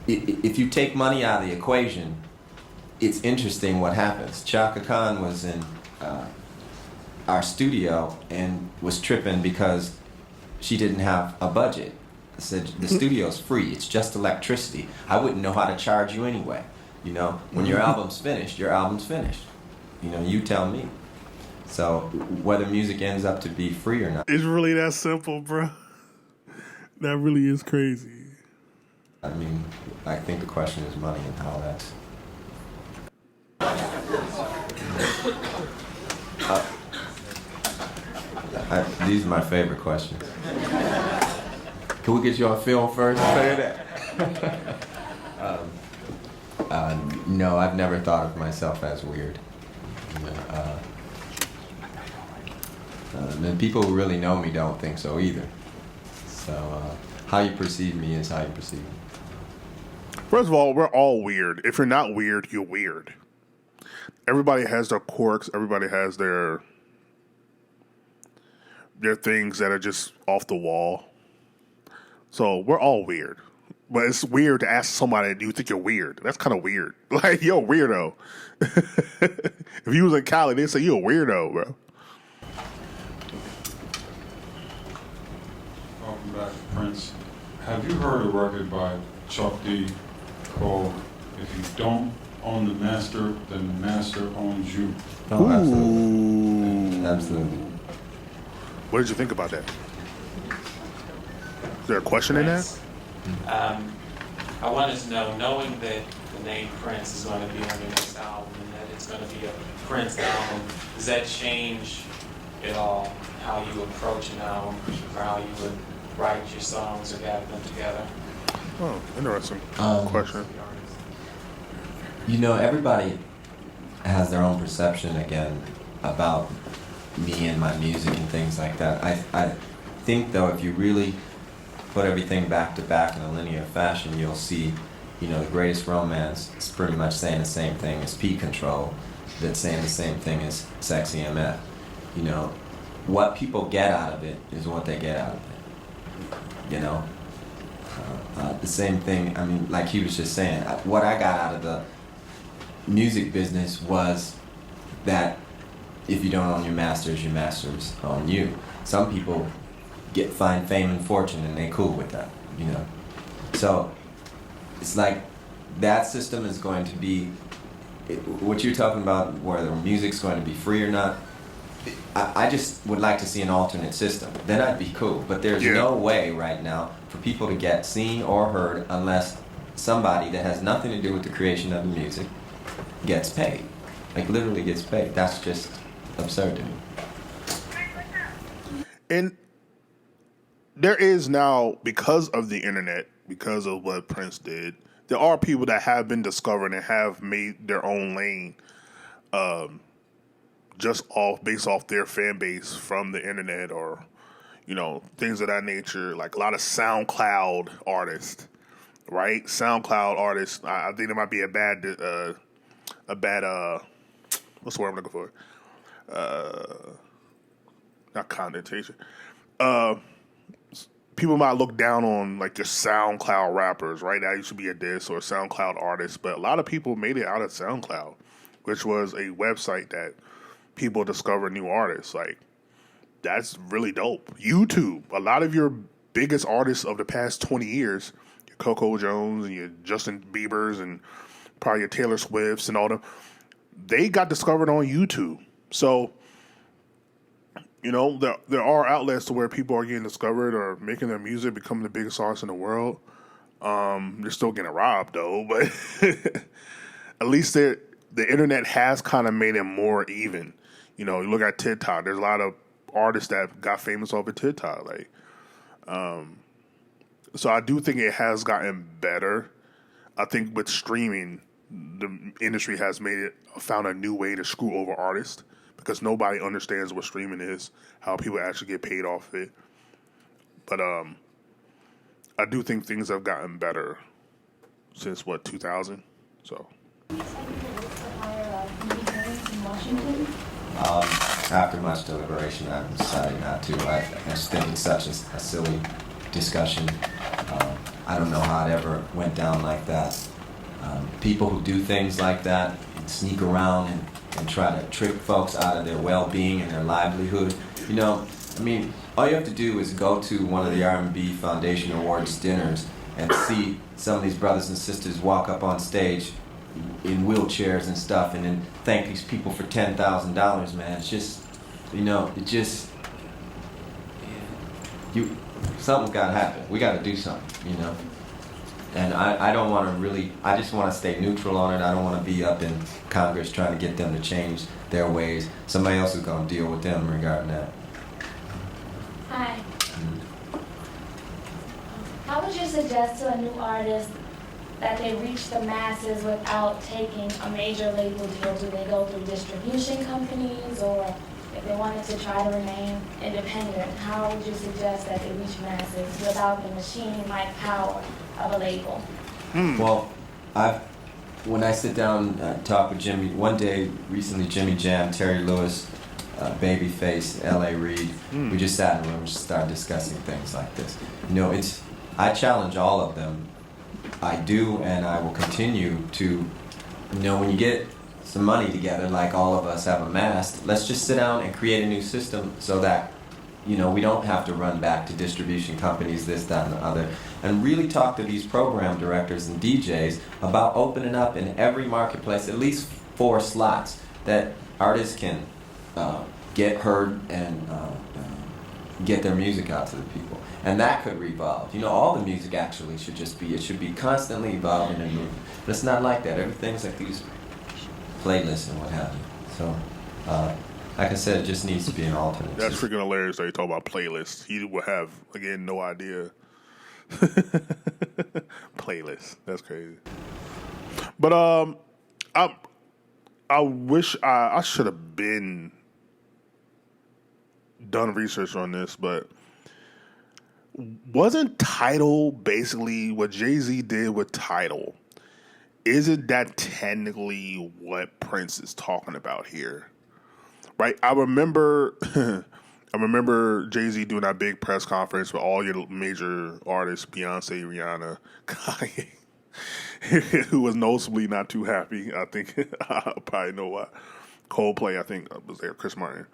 If you take money out of the equation, it's interesting what happens. Chaka Khan was in our studio and was tripping because she didn't have a budget. I said, the studio's free, it's just electricity. I wouldn't know how to charge you anyway. You know, when your album's finished, your album's finished. You know, you tell me. So whether music ends up to be free or not, It's really that simple, bro. That really is crazy. I mean, I think the question is money and how that's. These are my favorite questions. Can we get you on film first? No, I've never thought of myself as weird. You know, and people who really know me don't think so either. So how you perceive me is how you perceive me. First of all, we're all weird. If you're not weird, you're weird. Everybody has their quirks. Everybody has their things that are just off the wall. So we're all weird. But it's weird to ask somebody, do you think you're weird? That's kind of weird. Like, you're a weirdo. If you was in Cali, they'd say you're a weirdo, bro. Welcome back, Prince. Have you heard a record by Chuck D called "If You Don't Own the Master, Then the Master Owns You"? Oh, absolutely. Absolutely. What did you think about that? Is there a question in that? I wanted to know, knowing that the name Prince is going to be on your next album and that it's going to be a Prince album, does that change at all how you approach an album or how you would write your songs or gather them together? Oh, interesting question. You know, everybody has their own perception, again, about me and my music and things like that. I think, though, if you really put everything back to back in a linear fashion, you'll see, you know, The Greatest Romance is pretty much saying the same thing as P Control, that's saying the same thing as Sexy MF. You know, what people get out of it is what they get out of it. You know? The same thing, I mean, like he was just saying, what I got out of the music business was that if you don't own your masters own you. Some people find fame and fortune and they cool with that, you know. So it's like that system is going to be what you're talking about, whether music's going to be free or not. I just would like to see an alternate system. Then I'd be cool. But there's no way right now for people to get seen or heard unless somebody that has nothing to do with the creation of the music gets paid. Like literally gets paid. That's just absurd to me. And there is now, because of the internet, because of what Prince did, there are people that have been discovered and have made their own lane based off their fan base from the internet or, you know, things of that nature, like a lot of SoundCloud artists, right? SoundCloud artists, I think there might be a bad what's the word I'm looking for? Not connotation. People might look down on like your SoundCloud rappers, right? That used to be a diss or a SoundCloud artist, but a lot of people made it out of SoundCloud, which was a website that people discover new artists. Like, that's really dope. YouTube, a lot of your biggest artists of the past 20 years, your Coco Jones and your Justin Biebers and probably your Taylor Swifts and all them, they got discovered on YouTube. So, you know, there are outlets to where people are getting discovered or making their music, becoming the biggest artists in the world. They're still getting robbed, though, but at least the internet has kind of made it more even. You know, you look at TikTok, there's a lot of artists that got famous off of TikTok. Like, so I do think it has gotten better. I think with streaming, the industry has found a new way to screw over artists because nobody understands what streaming is, how people actually get paid off it. But I do think things have gotten better since, 2000? So. After much deliberation, I decided not to. I just think it's such a silly discussion. I don't know how it ever went down like that. People who do things like that and sneak around and try to trick folks out of their well-being and their livelihood. You know, I mean, all you have to do is go to one of the R&B Foundation Awards dinners and see some of these brothers and sisters walk up on stage in wheelchairs and stuff, and then thank these people for $10,000, man. It's just, you know, something's got to happen. We got to do something, you know. And I don't want to really, I just want to stay neutral on it. I don't want to be up in Congress trying to get them to change their ways. Somebody else is going to deal with them regarding that. Hi. How would you suggest to a new artist that they reach the masses without taking a major label deal? Do they go through distribution companies, or if they wanted to try to remain independent, how would you suggest that they reach masses without the machine-like power of a label? Well, when I sit down and talk with Jimmy, one day recently, Jimmy Jam, Terry Lewis, Babyface, L.A. Reid, we just sat in a room and started discussing things like this. You know, I challenge all of them. I do, and I will continue to, you know, when you get some money together, like all of us have amassed, let's just sit down and create a new system so that, you know, we don't have to run back to distribution companies, this, that, and the other, and really talk to these program directors and DJs about opening up in every marketplace at least 4 slots that artists can get heard and get their music out to the people. And that could revolve. You know, all the music actually should be constantly evolving and moving. But it's not like that. Everything's like these playlists and what have you. So, like I said, it just needs to be an alternate. That's freaking hilarious that you talk about playlists. He will have, again, no idea. Playlists. That's crazy. But I wish I should have been done research on this, but wasn't Tidal basically what Jay-Z did with Tidal? Isn't that technically what Prince is talking about here? Right? I remember Jay-Z doing that big press conference with all your major artists, Beyonce, Rihanna, Kanye, who was noticeably not too happy. I think I probably know why. Coldplay, I think, was there, Chris Martin.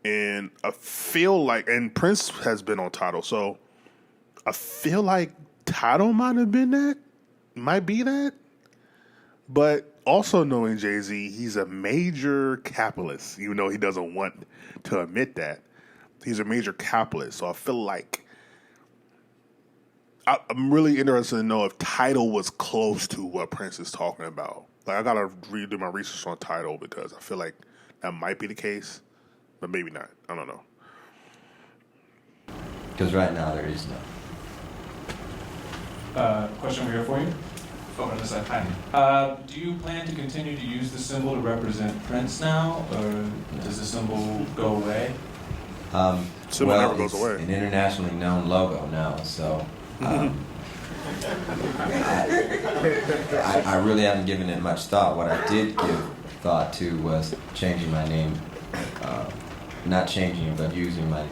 And I feel like, and Prince has been on Tidal, so I feel like Tidal might be that. But also knowing Jay-Z, he's a major capitalist, even though he doesn't want to admit that. He's a major capitalist, so I feel like I'm really interested to know if Tidal was close to what Prince is talking about. Like, I gotta redo my research on Tidal because I feel like that might be the case. But maybe not. I don't know. Because right now there is none. Question over here for you. Over on this side. Hi. Do you plan to continue to use the symbol to represent Prince now, or does the symbol go away? Symbol never goes away. It's an internationally known logo now, so I really haven't given it much thought. What I did give thought to was changing my name. Not changing it, but using my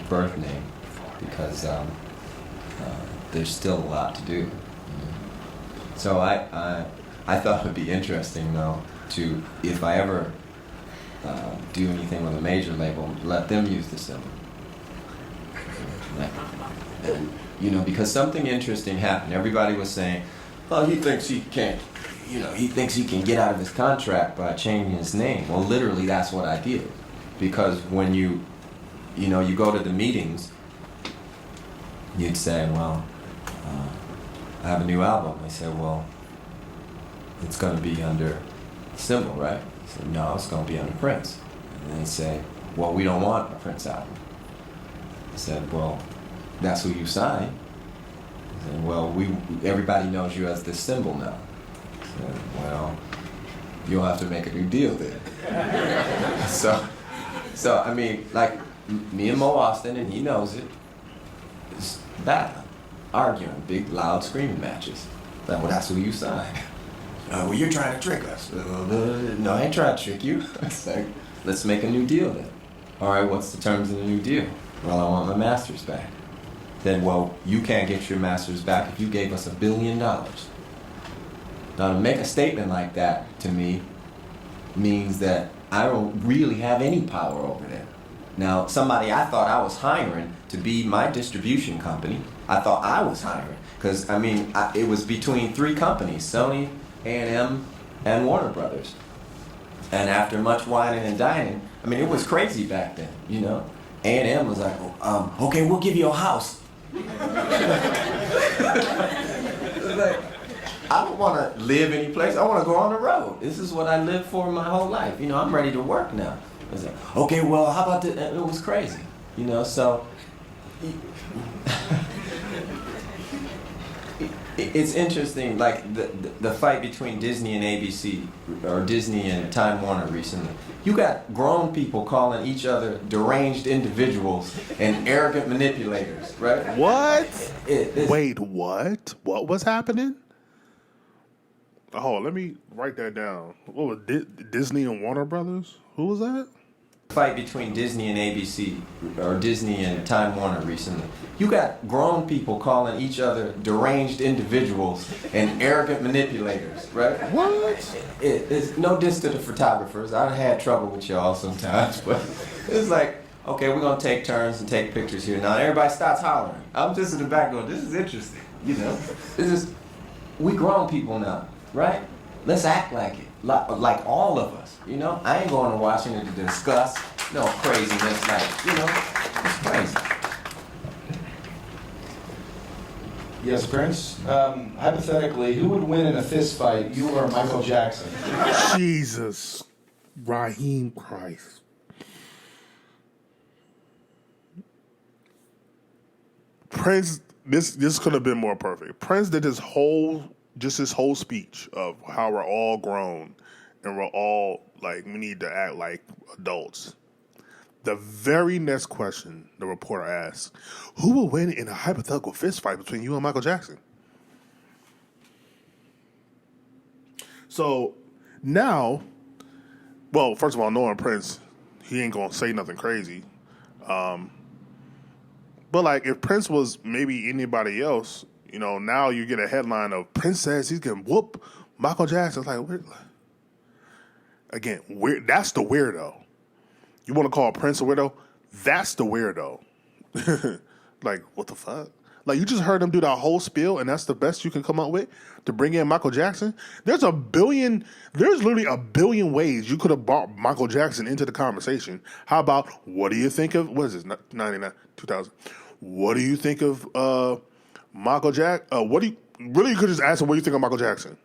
birth name, because there's still a lot to do. So I thought it would be interesting, though, to, if I ever do anything with a major label, let them use the symbol. And, you know, because something interesting happened. Everybody was saying, "Oh, he thinks he can't." You know, he thinks he can get out of his contract by changing his name. Well, literally, that's what I did. Because when you go to the meetings, you'd say, well, I have a new album. They say, well, it's going to be under symbol, right? I said, no, it's going to be under Prince. And they say, well, we don't want a Prince album. I said, well, that's who you signed. I said, well, everybody knows you as this symbol now. Well, you'll have to make a new deal then. So I mean, like, me and Mo Austin, and he knows it, is battling, arguing, big, loud, screaming matches. Well, that's who you signed. Well, you're trying to trick us. No, I ain't trying to trick you. It's like, let's make a new deal then. All right, what's the terms of the new deal? Well, I want my masters back. Then, well, you can't get your masters back if you gave us $1 billion. Now, to make a statement like that, to me, means that I don't really have any power over them. Now, somebody I thought I was hiring to be my distribution company, I thought I was hiring. Because, I mean, it was between 3 companies, Sony, A&M and Warner Brothers. And after much whining and dining, I mean, it was crazy back then, you know? A&M was like, okay, we'll give you a house. Like, I don't want to live any place. I want to go on the road. This is what I lived for my whole life. You know, I'm ready to work now. I was like, okay, well, how about this? And it was crazy, you know? So it's interesting, like the fight between Disney and ABC, or Disney and Time Warner recently. You got grown people calling each other deranged individuals and arrogant manipulators, right? What? Wait, what? What was happening? Oh, let me write that down. What was Disney and Warner Brothers? Who was that? Fight between Disney and ABC, or Disney and Time Warner recently. You got grown people calling each other deranged individuals and arrogant manipulators, right? What? It's no diss to the photographers. I've had trouble with y'all sometimes, but it's like, okay, we're gonna take turns and take pictures here. Now everybody starts hollering. I'm just in the back going, this is interesting, you know? We grown people now, right? Let's act like it, like all of us, you know? I ain't going to Washington to discuss no craziness, like, you know, it's crazy. Yes, Prince. Hypothetically, who would win in a fist fight, you or Michael Jackson? Jesus, Raheem Christ. Prince, this could have been more perfect. Prince did his whole speech of how we're all grown and we're all like, we need to act like adults. The very next question the reporter asked, who will win in a hypothetical fist fight between you and Michael Jackson? So now, well, first of all, knowing Prince, he ain't gonna say nothing crazy. But like if Prince was maybe anybody else, you know, now you get a headline of Prince says he's gonna whoop Michael Jackson. It's like, again, that's the weirdo. You want to call Prince a weirdo? That's the weirdo. Like, what the fuck? Like, you just heard him do that whole spiel, and that's the best you can come up with to bring in Michael Jackson? There's literally a billion ways you could have brought Michael Jackson into the conversation. How about, what do you think of, what is this, 99, 2000? What do you think of Michael Jackson? You could just ask him, what do you think of Michael Jackson?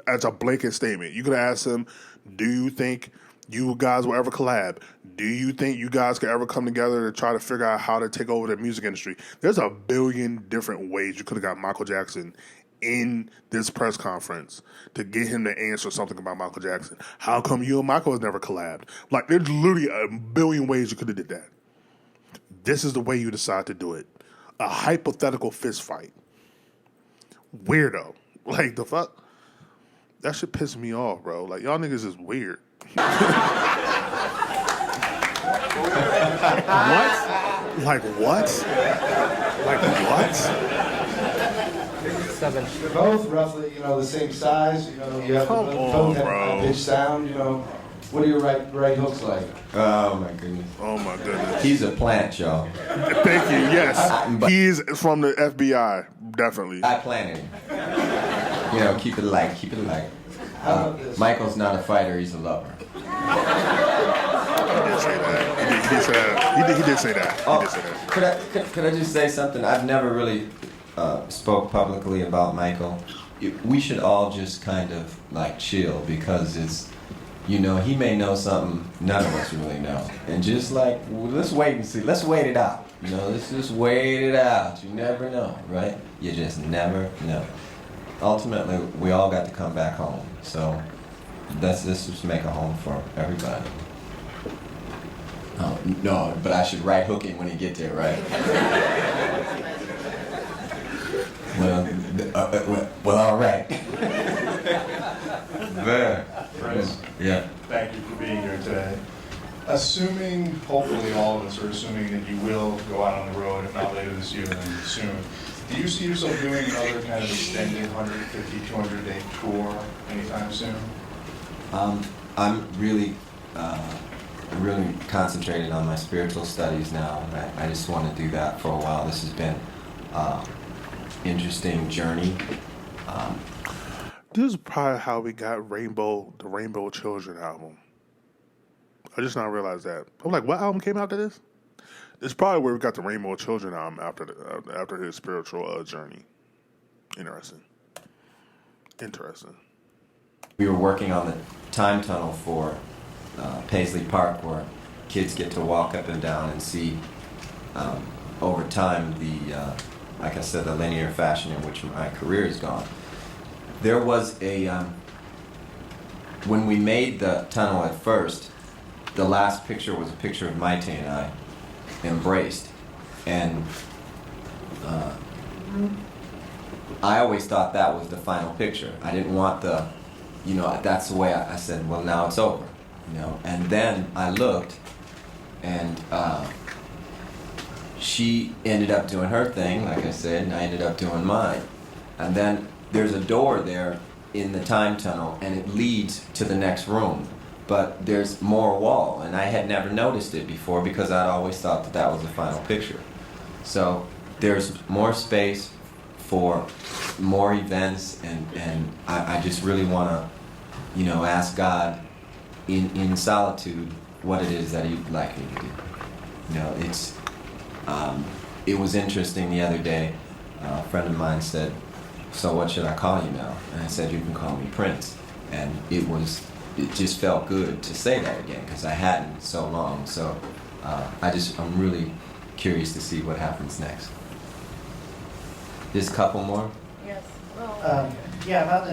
That's a blanket statement. You could ask him, do you think you guys will ever collab? Do you think you guys could ever come together to try to figure out how to take over the music industry? There's a billion different ways you could have got Michael Jackson in this press conference to get him to answer something about Michael Jackson. How come you and Michael has never collabed? Like, there's literally a billion ways you could have did that. This is the way you decide to do it. A hypothetical fist fight. Weirdo. Like, the fuck? That shit pisses me off, bro. Like, y'all niggas is weird. What? Like what? Like what? They're both roughly, the same size. You have both have a pitch sound. What are your right hooks like? Oh my goodness. He's a plant, y'all. Thank you. Yes, he's from the FBI. Definitely. I planted him. Keep it light. Michael's not a fighter. He's a lover. He did say that. He did say that. Could I just say something? I've never really spoke publicly about Michael. We should all just kind of like chill, because it's, he may know something none of us really know, and just like, let's wait and see. Let's wait it out. Let's just wait it out. You never know, right? You just never know. Ultimately, we all got to come back home. So let's just make a home for everybody. Oh, no, but I should right hook him when he get there, right? well, all right. There. Prince, yeah. thank you for being here today. Assuming, hopefully all of us are assuming that you will go out on the road, if not later this year, then soon. Do you see yourself doing another kind of extended 150, 200-day tour anytime soon? I'm really concentrated on my spiritual studies now. I just want to do that for a while. This has been interesting journey. This is probably how we got the Rainbow Children album. I just now realized that. I'm like, what album came after this? It's probably where we got the Rainbow Children album after his spiritual journey. Interesting. We were working on the time tunnel for Paisley Park, where kids get to walk up and down and see over time like I said, the linear fashion in which my career has gone. There was when we made the tunnel at first, the last picture was a picture of Maite and I embraced. And I always thought that was the final picture. I didn't want that's the way I said, well, now it's over, And then I looked, and she ended up doing her thing, like I said, and I ended up doing mine. And then there's a door there in the time tunnel, and it leads to the next room. But there's more wall, and I had never noticed it before because I'd always thought that was the final picture. So there's more space for more events, and I just really want to, ask God in solitude what it is that He'd like me to do. It was interesting the other day. A friend of mine said, "So what should I call you now?" And I said, "You can call me Prince." And it just felt good to say that again because I hadn't so long. So I'm really curious to see what happens next. Just a couple more? Yes. About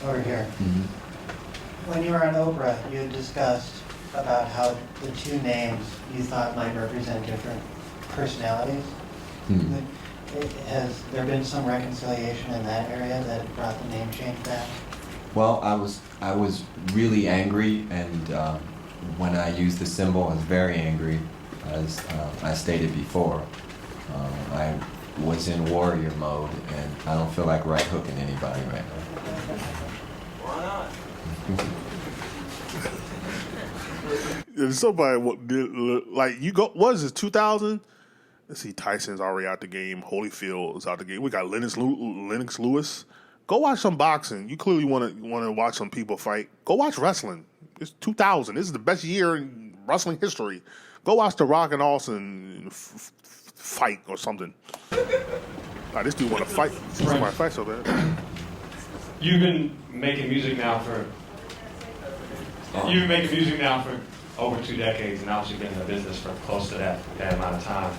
over here. Mm-hmm. When you were on Oprah, you had discussed about how the two names you thought might represent different personalities. Mm-hmm. Has there been some reconciliation in that area that brought the name change back? Well, I was really angry, and when I used the symbol, I was very angry, as I stated before. I was in warrior mode, and I don't feel like right hooking anybody right now. Why not? Somebody like you go. What is this? 2000? Let's see. Tyson's already out the game. Holyfield is out the game. We got Lennox Lewis. Go watch some boxing. You clearly want to watch some people fight. Go watch wrestling. It's 2000. This is the best year in wrestling history. Go watch The Rock and Austin fight or something. This dude want to fight. Somebody fight so bad. You've been making music now for over 2 decades, and obviously been in the business for close to that amount of time.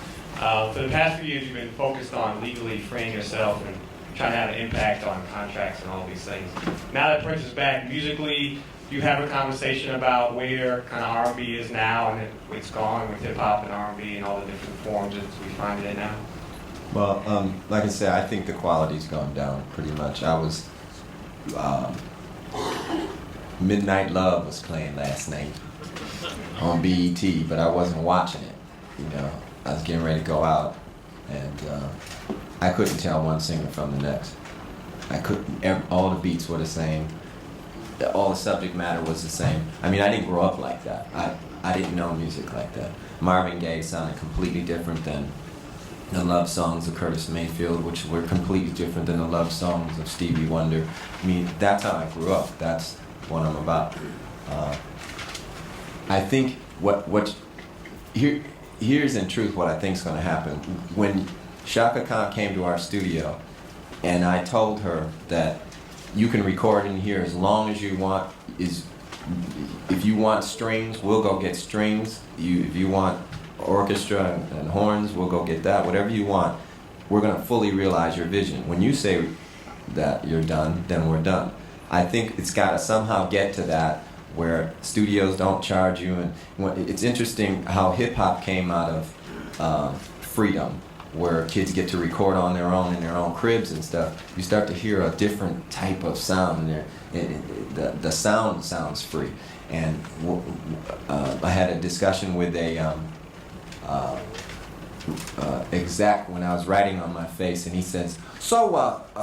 For the past few years, you've been focused on legally freeing yourself and trying to have an impact on contracts and all these things. Now that Prince is back musically, you have a conversation about where kind of R&B is now and it's gone with hip-hop and R&B and all the different forms that we find it in now? Well, like I said, I think the quality's gone down pretty much. I was Midnight Love was playing last night on BET, but I wasn't watching it. I was getting ready to go out, and I couldn't tell one singer from the next. I couldn't. All the beats were the same. All the subject matter was the same. I mean, I didn't grow up like that. I didn't know music like that. Marvin Gaye sounded completely different than the love songs of Curtis Mayfield, which were completely different than the love songs of Stevie Wonder. I mean, that's how I grew up. That's what I'm about. I think here's in truth what I think is going to happen. When Chaka Khan came to our studio, and I told her that you can record in here as long as you want. If you want strings, we'll go get strings. If you want orchestra and horns, we'll go get that. Whatever you want, we're going to fully realize your vision. When you say that you're done, then we're done. I think it's got to somehow get to that where studios don't charge you. And it's interesting how hip-hop came out of freedom, where kids get to record on their own in their own cribs and stuff. You start to hear a different type of sound in there. The sound sounds free. And I had a discussion with a exec when I was writing on my face, and he says, "So, what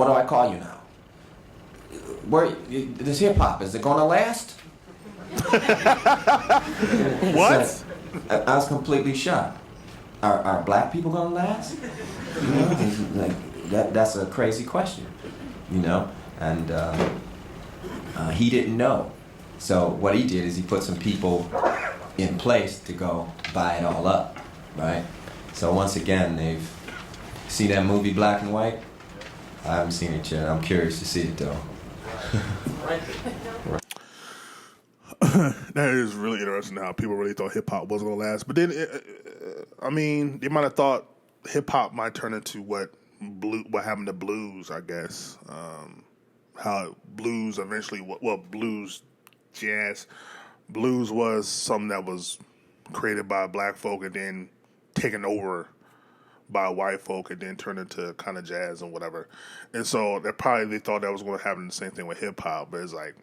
do I call you now? This hip hop, is it gonna last?" What? So, I was completely shocked. are black people gonna last? You know, and, like that's a crazy question, you know. And he didn't know, so what he did is he put some people in place to go buy it all up, right? So once again, they've seen that movie Black and White. I haven't seen it yet. I'm curious to see it though. That is really interesting how people really thought hip hop was gonna last, but then I mean, they might have thought hip hop might turn into what happened to blues, I guess. How blues eventually, blues, jazz, blues was something that was created by black folk and then taken over by white folk and then turned into kind of jazz and whatever. And so they thought that was going to happen the same thing with hip hop, but it's like,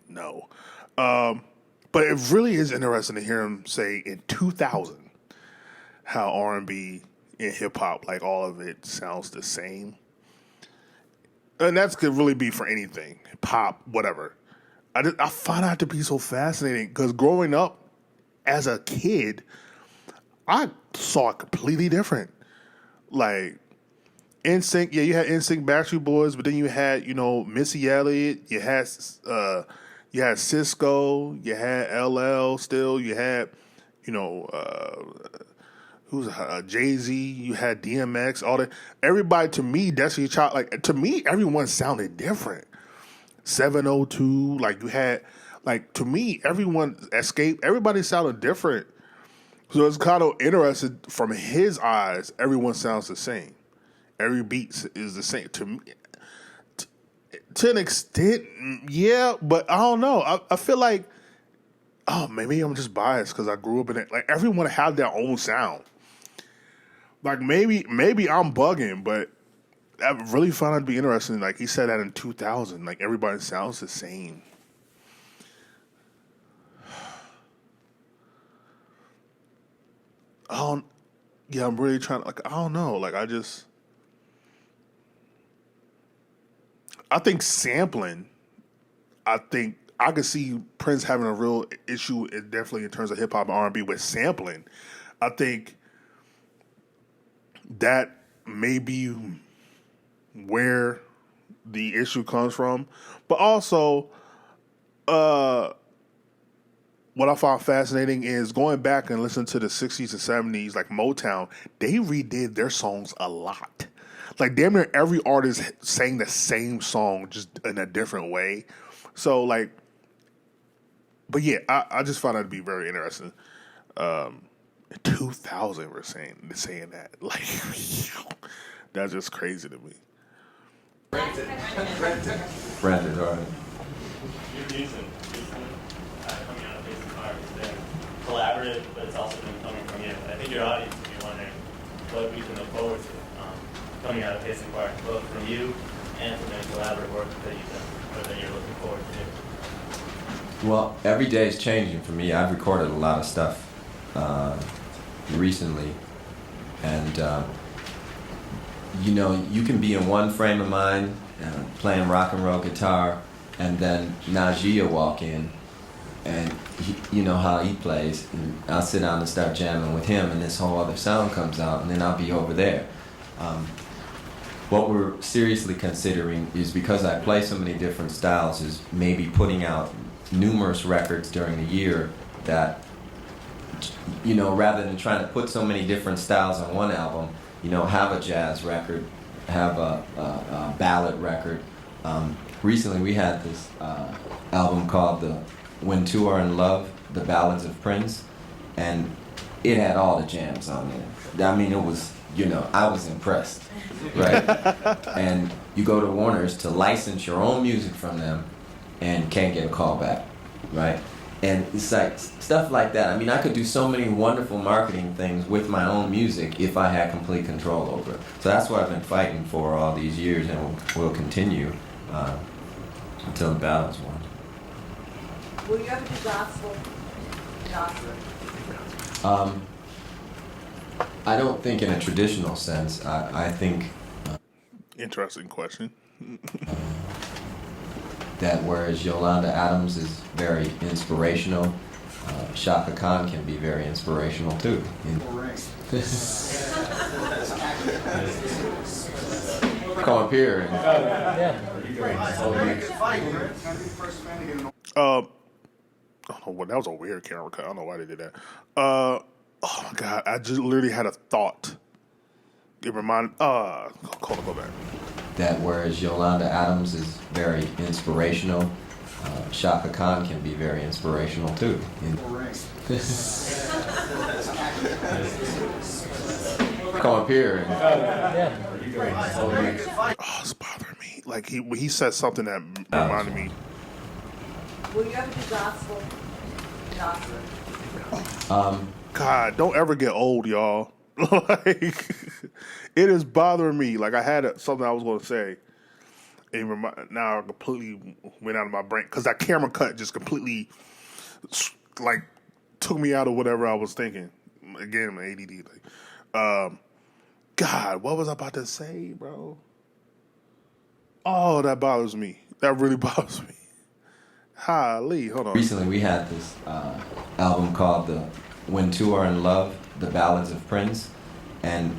no. But it really is interesting to hear him say in 2000 how R&B and hip hop, like all of it, sounds the same. And that could really be for anything, pop, whatever. I find that to be so fascinating because growing up as a kid, I saw it completely different. Like NSYNC, yeah, you had NSYNC, Backstreet Boys, but then you had, you know, Missy Elliott, you had Cisco, you had LL still, you had, you know, Jay-Z, you had DMX, all that. Everybody, to me, Destiny Child, like, to me, everyone sounded different. 702, like, you had, like, to me, everyone, Escape, everybody sounded different. So it's kind of interesting, from his eyes, everyone sounds the same. Every beat is the same. To me, to an extent, yeah, but I don't know. I feel like, oh, maybe I'm just biased because I grew up in it. Like, everyone had their own sound. Like, maybe I'm bugging, but I really found it to be interesting. Like, he said that in 2000. Like, everybody sounds the same. I'm really trying to, like, I don't know. Like, I think sampling, I could see Prince having a real issue, definitely in terms of hip hop and R&B with sampling. I think that may be where the issue comes from. But also, what I found fascinating is going back and listening to the 60s and 70s, like Motown, they redid their songs a lot. Like, damn near every artist sang the same song, just in a different way. So, like, but yeah, I just found that to be very interesting. 2000 we're saying that. Like, that's just crazy to me. Brandon, all right. Your music coming out of Face and Fire has been collaborative, but it's also been coming from you. I think your audience will be wondering what we can look forward to coming out of Face and Fire, both from you and from the collaborative work that you've done, or that you're looking forward to do. Well, every day is changing for me. I've recorded a lot of stuff recently, and you know, you can be in one frame of mind playing rock and roll guitar, and then Najee will walk in, and you know how he plays, and I'll sit down and start jamming with him, and this whole other sound comes out, and then I'll be over there. What we're seriously considering is, because I play so many different styles, is maybe putting out numerous records during the year that, you know, rather than trying to put so many different styles on one album, you know, have a jazz record, have a ballad record. Recently we had this album called When Two Are in Love, The Ballads of Prince, and it had all the jams on there. I mean, it was, you know, I was impressed, right? And you go to Warner's to license your own music from them and can't get a call back, right? And it's like stuff like that. I mean, I could do so many wonderful marketing things with my own music if I had complete control over it. So that's what I've been fighting for all these years, and will continue until the battle's won. Will you ever do gospel? I don't think in a traditional sense. I think... Interesting question. That whereas Yolanda Adams is very inspirational, Shaka Khan can be very inspirational too. Come up here. I don't know what, that was a weird camera cut. I don't know why they did that. Oh my God, I just literally had a thought. It reminded, go back. That whereas Yolanda Adams is very inspirational, Shaka Khan can be very inspirational too. Come up here. Oh, it's bothering me. Like he said something that reminded me. Will you ever do gospel? God, don't ever get old, y'all. Like, it is bothering me. Like, I had something I was going to say. Now I completely went out of my brain. Because that camera cut just completely, like, took me out of whatever I was thinking. Again, my ADD. Like, God, what was I about to say, bro? Oh, that bothers me. That really bothers me. Lee, hold on. Recently we had this album called the When Two Are in Love, The Ballads of Prince, and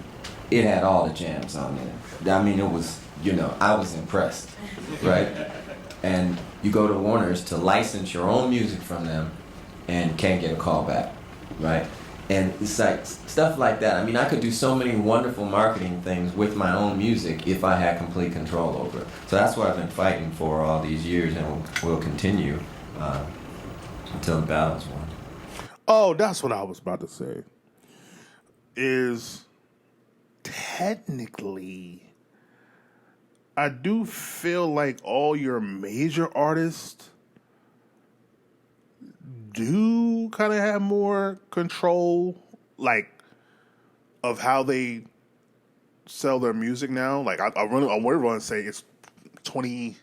it had all the jams on there. I mean, it was, I was impressed, right? And you go to Warner's to license your own music from them and can't get a call back, right? And it's like stuff like that. I mean, I could do so many wonderful marketing things with my own music if I had complete control over it. So that's what I've been fighting for all these years, and will continue until the battle's won. Oh, that's what I was about to say. Is technically, I do feel like all your major artists do kind of have more control, like, of how they sell their music now. Like, I would want to say it's 20.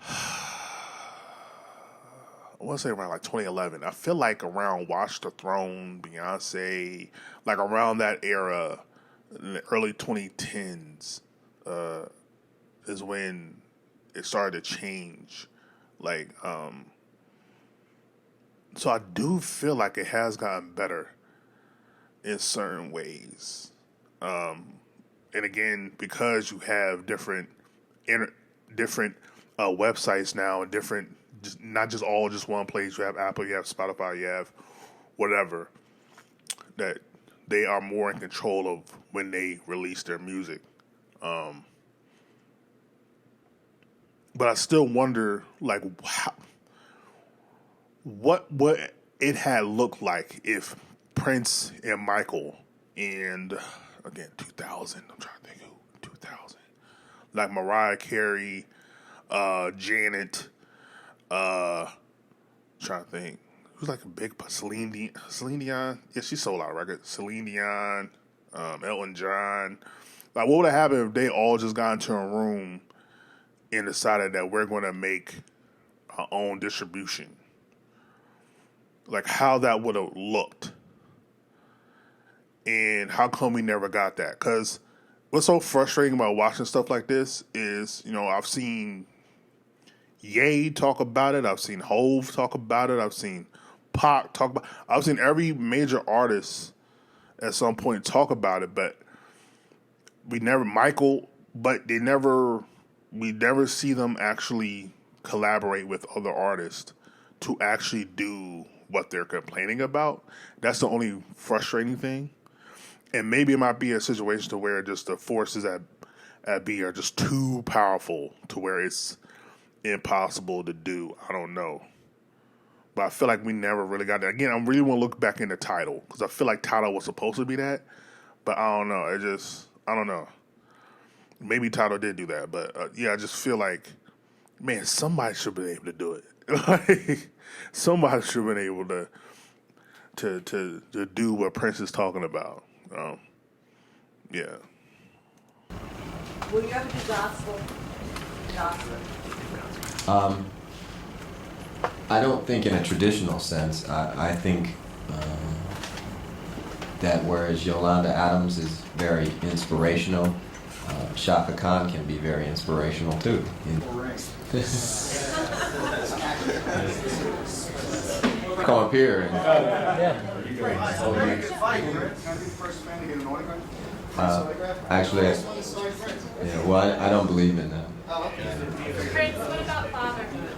I want to say around like 2011. I feel like around Watch the Throne, Beyonce, like around that era, in the early 2010s, is when it started to change. Like, so I do feel like it has gotten better in certain ways. And again, because you have different websites now and different, not just all just one place. You have Apple, you have Spotify, you have whatever, that they are more in control of when they release their music. But I still wonder, like, what it had looked like if Prince and Michael and, again, 2000, I'm trying to think who, 2000. Like Mariah Carey, Janet, trying to think. Who's like a big, Celine Dion? Yeah, she sold out records. Celine Dion, Elton John. Like, what would have happened if they all just got into a room and decided that we're going to make our own distribution? Like, how that would have looked. And how come we never got that? Because what's so frustrating about watching stuff like this is, I've seen Ye talk about it. I've seen Hove talk about it. I've seen Pac talk about it. I've seen every major artist at some point talk about it, but we never see them actually collaborate with other artists to actually do what they're complaining about. That's the only frustrating thing. And maybe it might be a situation to where just the forces at B are just too powerful to where it's impossible to do. I don't know. But I feel like we never really got that. Again, I really want to look back into Tidal, because I feel like Tidal was supposed to be that. But I don't know. I don't know. Maybe Tidal did do that. But I just feel like, man, somebody should be able to do it. Like, somebody should have been able to do what Prince is talking about. Yeah. Will you ever do gospel? I don't think in a traditional sense. I think that whereas Yolanda Adams is very inspirational, Shaka Khan can be very inspirational too. come up here. And, actually, yeah. Well, I don't believe in that. Prince, what about fatherhood?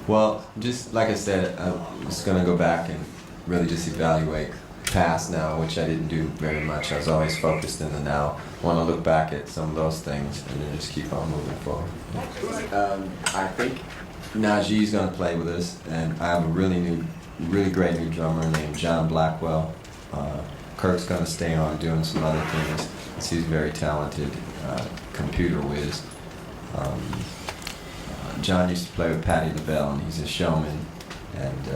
Well, just like I said, I'm just gonna go back and really just evaluate past now, which I didn't do very much. I was always focused in the now. I want to look back at some of those things and then just keep on moving forward. I think Najee's gonna play with us, and I have a really great new drummer named John Blackwell. Kirk's gonna stay on doing some other things. He's very talented, computer whiz. John used to play with Patti LaBelle, and he's a showman, and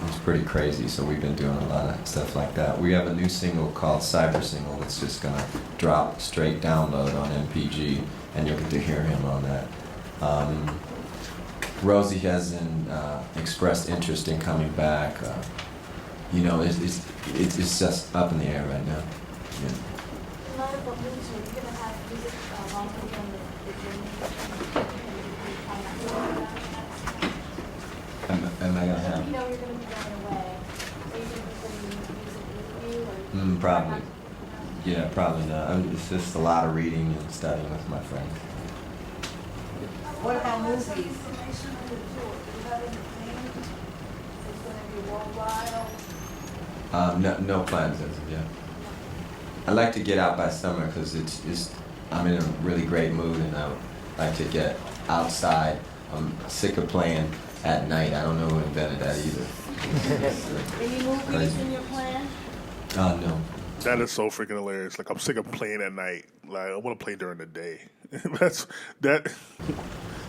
he's pretty crazy, so we've been doing a lot of stuff like that. We have a new single called Cyber Single that's just going to drop straight download on MPG, and you'll get to hear him on that. Rosie hasn't expressed interest in coming back. You know, it's just up in the air right now. Yeah. Am I gonna have? You know you're going to be going away. Are you going to be putting music with you? Probably. Yeah, probably not. It's just a lot of reading and studying with my friends. What about movies? No plans as of yet. I like to get out by summer because I'm in a really great mood, and I like to get outside. I'm sick of playing at night. I don't know who invented that either. Any movies in your plan? No. That is so freaking hilarious. Like, I'm sick of playing at night. Like, I want to play during the day. That's that.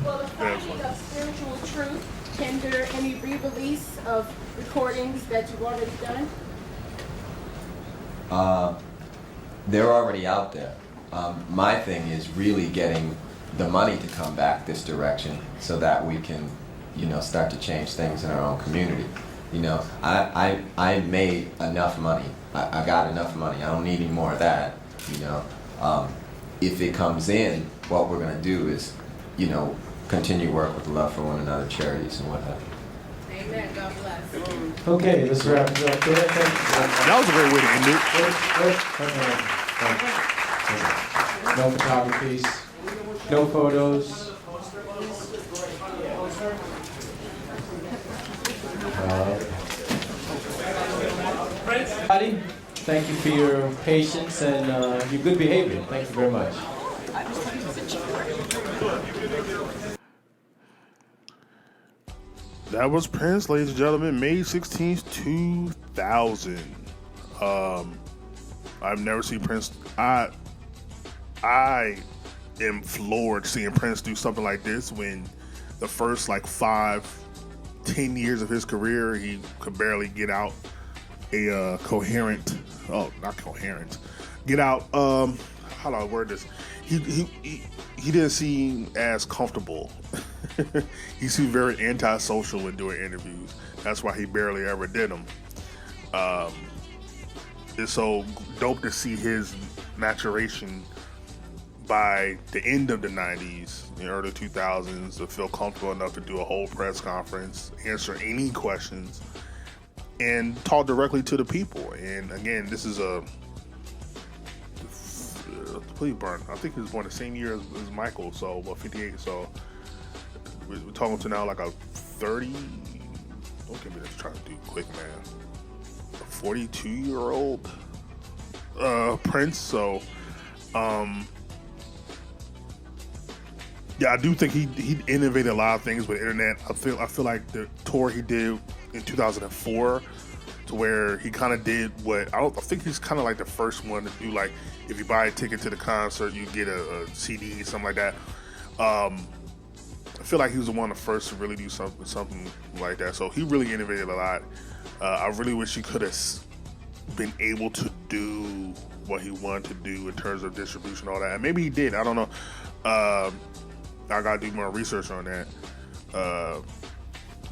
Will the finding of Spiritual Truth hinder any re-release of recordings that you've already done? They're already out there. My thing is really getting the money to come back this direction so that we can, start to change things in our own community. I made enough money. I got enough money. I don't need any more of that. If it comes in, what we're going to do is, continue work with Love for One Another charities and whatnot. Amen. God bless. Okay, let's wrap it up there. That was a great way to end it. No photographies, no photos. Everybody, thank you for your patience and your good behavior. Thank you very much. That was Prince, ladies and gentlemen, May 16th, 2000. I've never seen Prince. I am floored seeing Prince do something like this when the first 5-10 years of his career, he could barely get out a coherent, not coherent, get out, how do I word this? He didn't seem as comfortable. He seemed very antisocial when doing interviews. That's why he barely ever did them. It's so dope to see his maturation by the end of the 90s, the early 2000s, to feel comfortable enough to do a whole press conference, answer any questions, and talk directly to the people. And again, this is please burn. I think he was born the same year as Michael, so 58. So we're talking to now like a 30. Don't give me this trying to do quick, man. A 42-year-old Prince. So yeah, I do think he innovated a lot of things with the internet. I feel like the tour he did in 2004, to where he kind of did what I think he's kind of like the first one to do, like, if you buy a ticket to the concert, you get a CD, something like that. I feel like he was one of the first to really do something like that. So he really innovated a lot. I really wish he could have been able to do what he wanted to do in terms of distribution, all that. And maybe he did. I don't know. I gotta do more research on that.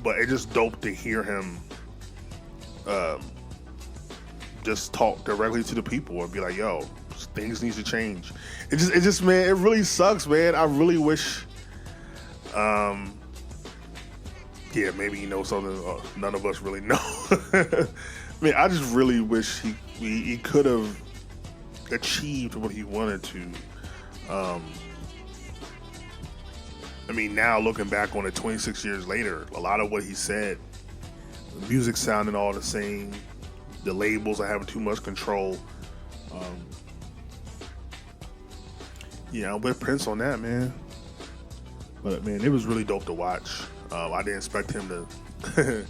But it's just dope to hear him just talk directly to the people and be like, yo, things need to change. It just man, it really sucks, man. I really wish yeah, maybe he knows something none of us really know. I mean, I just really wish he could have achieved what he wanted to. I mean, now looking back on it 26 years later, a lot of what he said, the music sounding all the same, the labels are having too much control. Yeah, I'm with Prince on that, man. But man, it was really dope to watch. I didn't expect him to.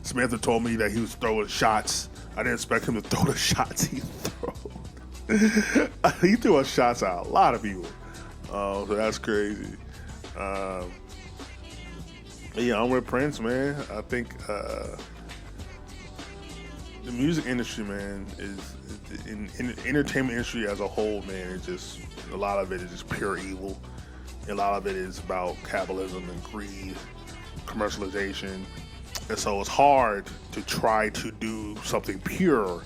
Samantha told me that he was throwing shots. I didn't expect him to throw the shots he threw. He threw shots at a lot of people. So that's crazy. Yeah, I'm with Prince, man. I think the music industry, man, is in entertainment industry as a whole, man. It's just a lot of it is just pure evil. A lot of it is about capitalism and greed, commercialization, and so it's hard to try to do something pure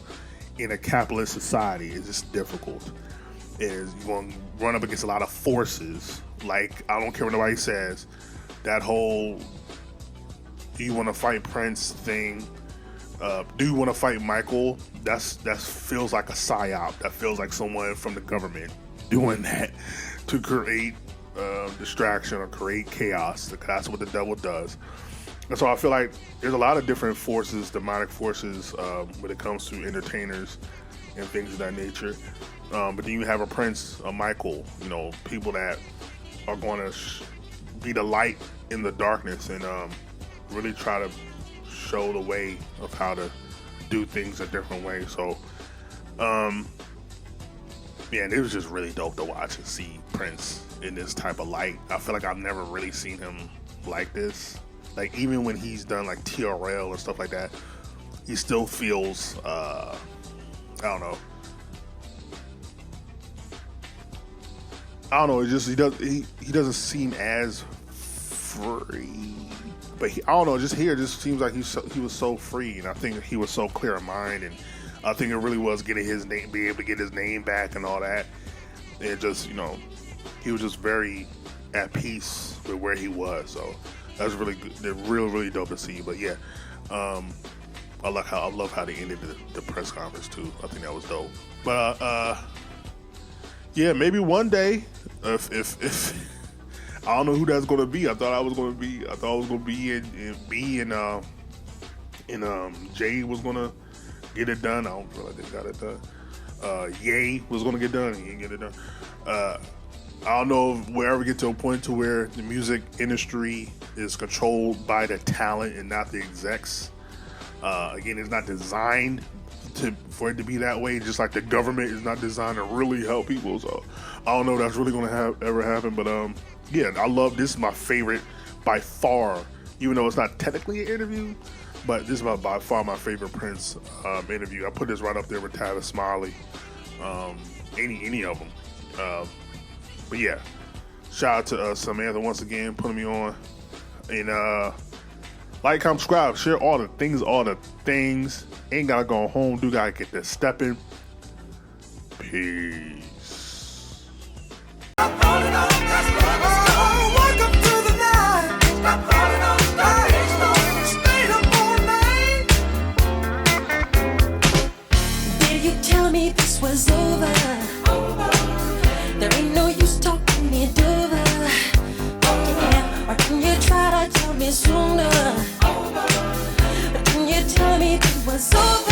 in a capitalist society. It's just difficult. You're going to run up against a lot of forces. Like, I don't care what nobody says. That whole "do you want to fight Prince" thing. Do you want to fight Michael? That feels like a psyop. That feels like someone from the government doing that to create distraction or create chaos. That's what the devil does. And so I feel like there's a lot of different forces, demonic forces, when it comes to entertainers and things of that nature. But then you have a Prince, a Michael, people that are going to be the light in the darkness and really try to show the way of how to do things a different way. So, yeah, it was just really dope to watch and see Prince in this type of light. I feel like I've never really seen him like this. Like, even when he's done like TRL and stuff like that, he still feels, I don't know. It's just he doesn't seem as free. But I don't know, just here, it just seems like he was so free, and I think he was so clear of mind, and I think it really was getting his name, being able to get his name back and all that. And just, he was just very at peace with where he was. So that's really good. They're really dope to see. But yeah, I love how they ended the press conference too. I think that was dope. But yeah, maybe one day, if I don't know who that's gonna be. I thought it was gonna be in B and Jay was gonna get it done. I don't feel like they got it done. Ye was gonna get done. He didn't get it done. I don't know if we'll ever get to a point to where the music industry is controlled by the talent and not the execs. Again, it's not designed for it to be that way. Just like the government is not designed to really help people. So I don't know if that's really gonna ever happen. But yeah, I love this. Is my favorite by far, even though it's not technically an interview, but this is by far my favorite Prince interview. I put this right up there with Tavis Smiley, any of them. But yeah, shout out to Samantha once again putting me on. And like, comment, subscribe, share all the things. Ain't gotta go home, do gotta get this stepping. Peace. This was over. There ain't no use talking it over. Yeah. Or can you try to tell me sooner? Or can you tell me it was over?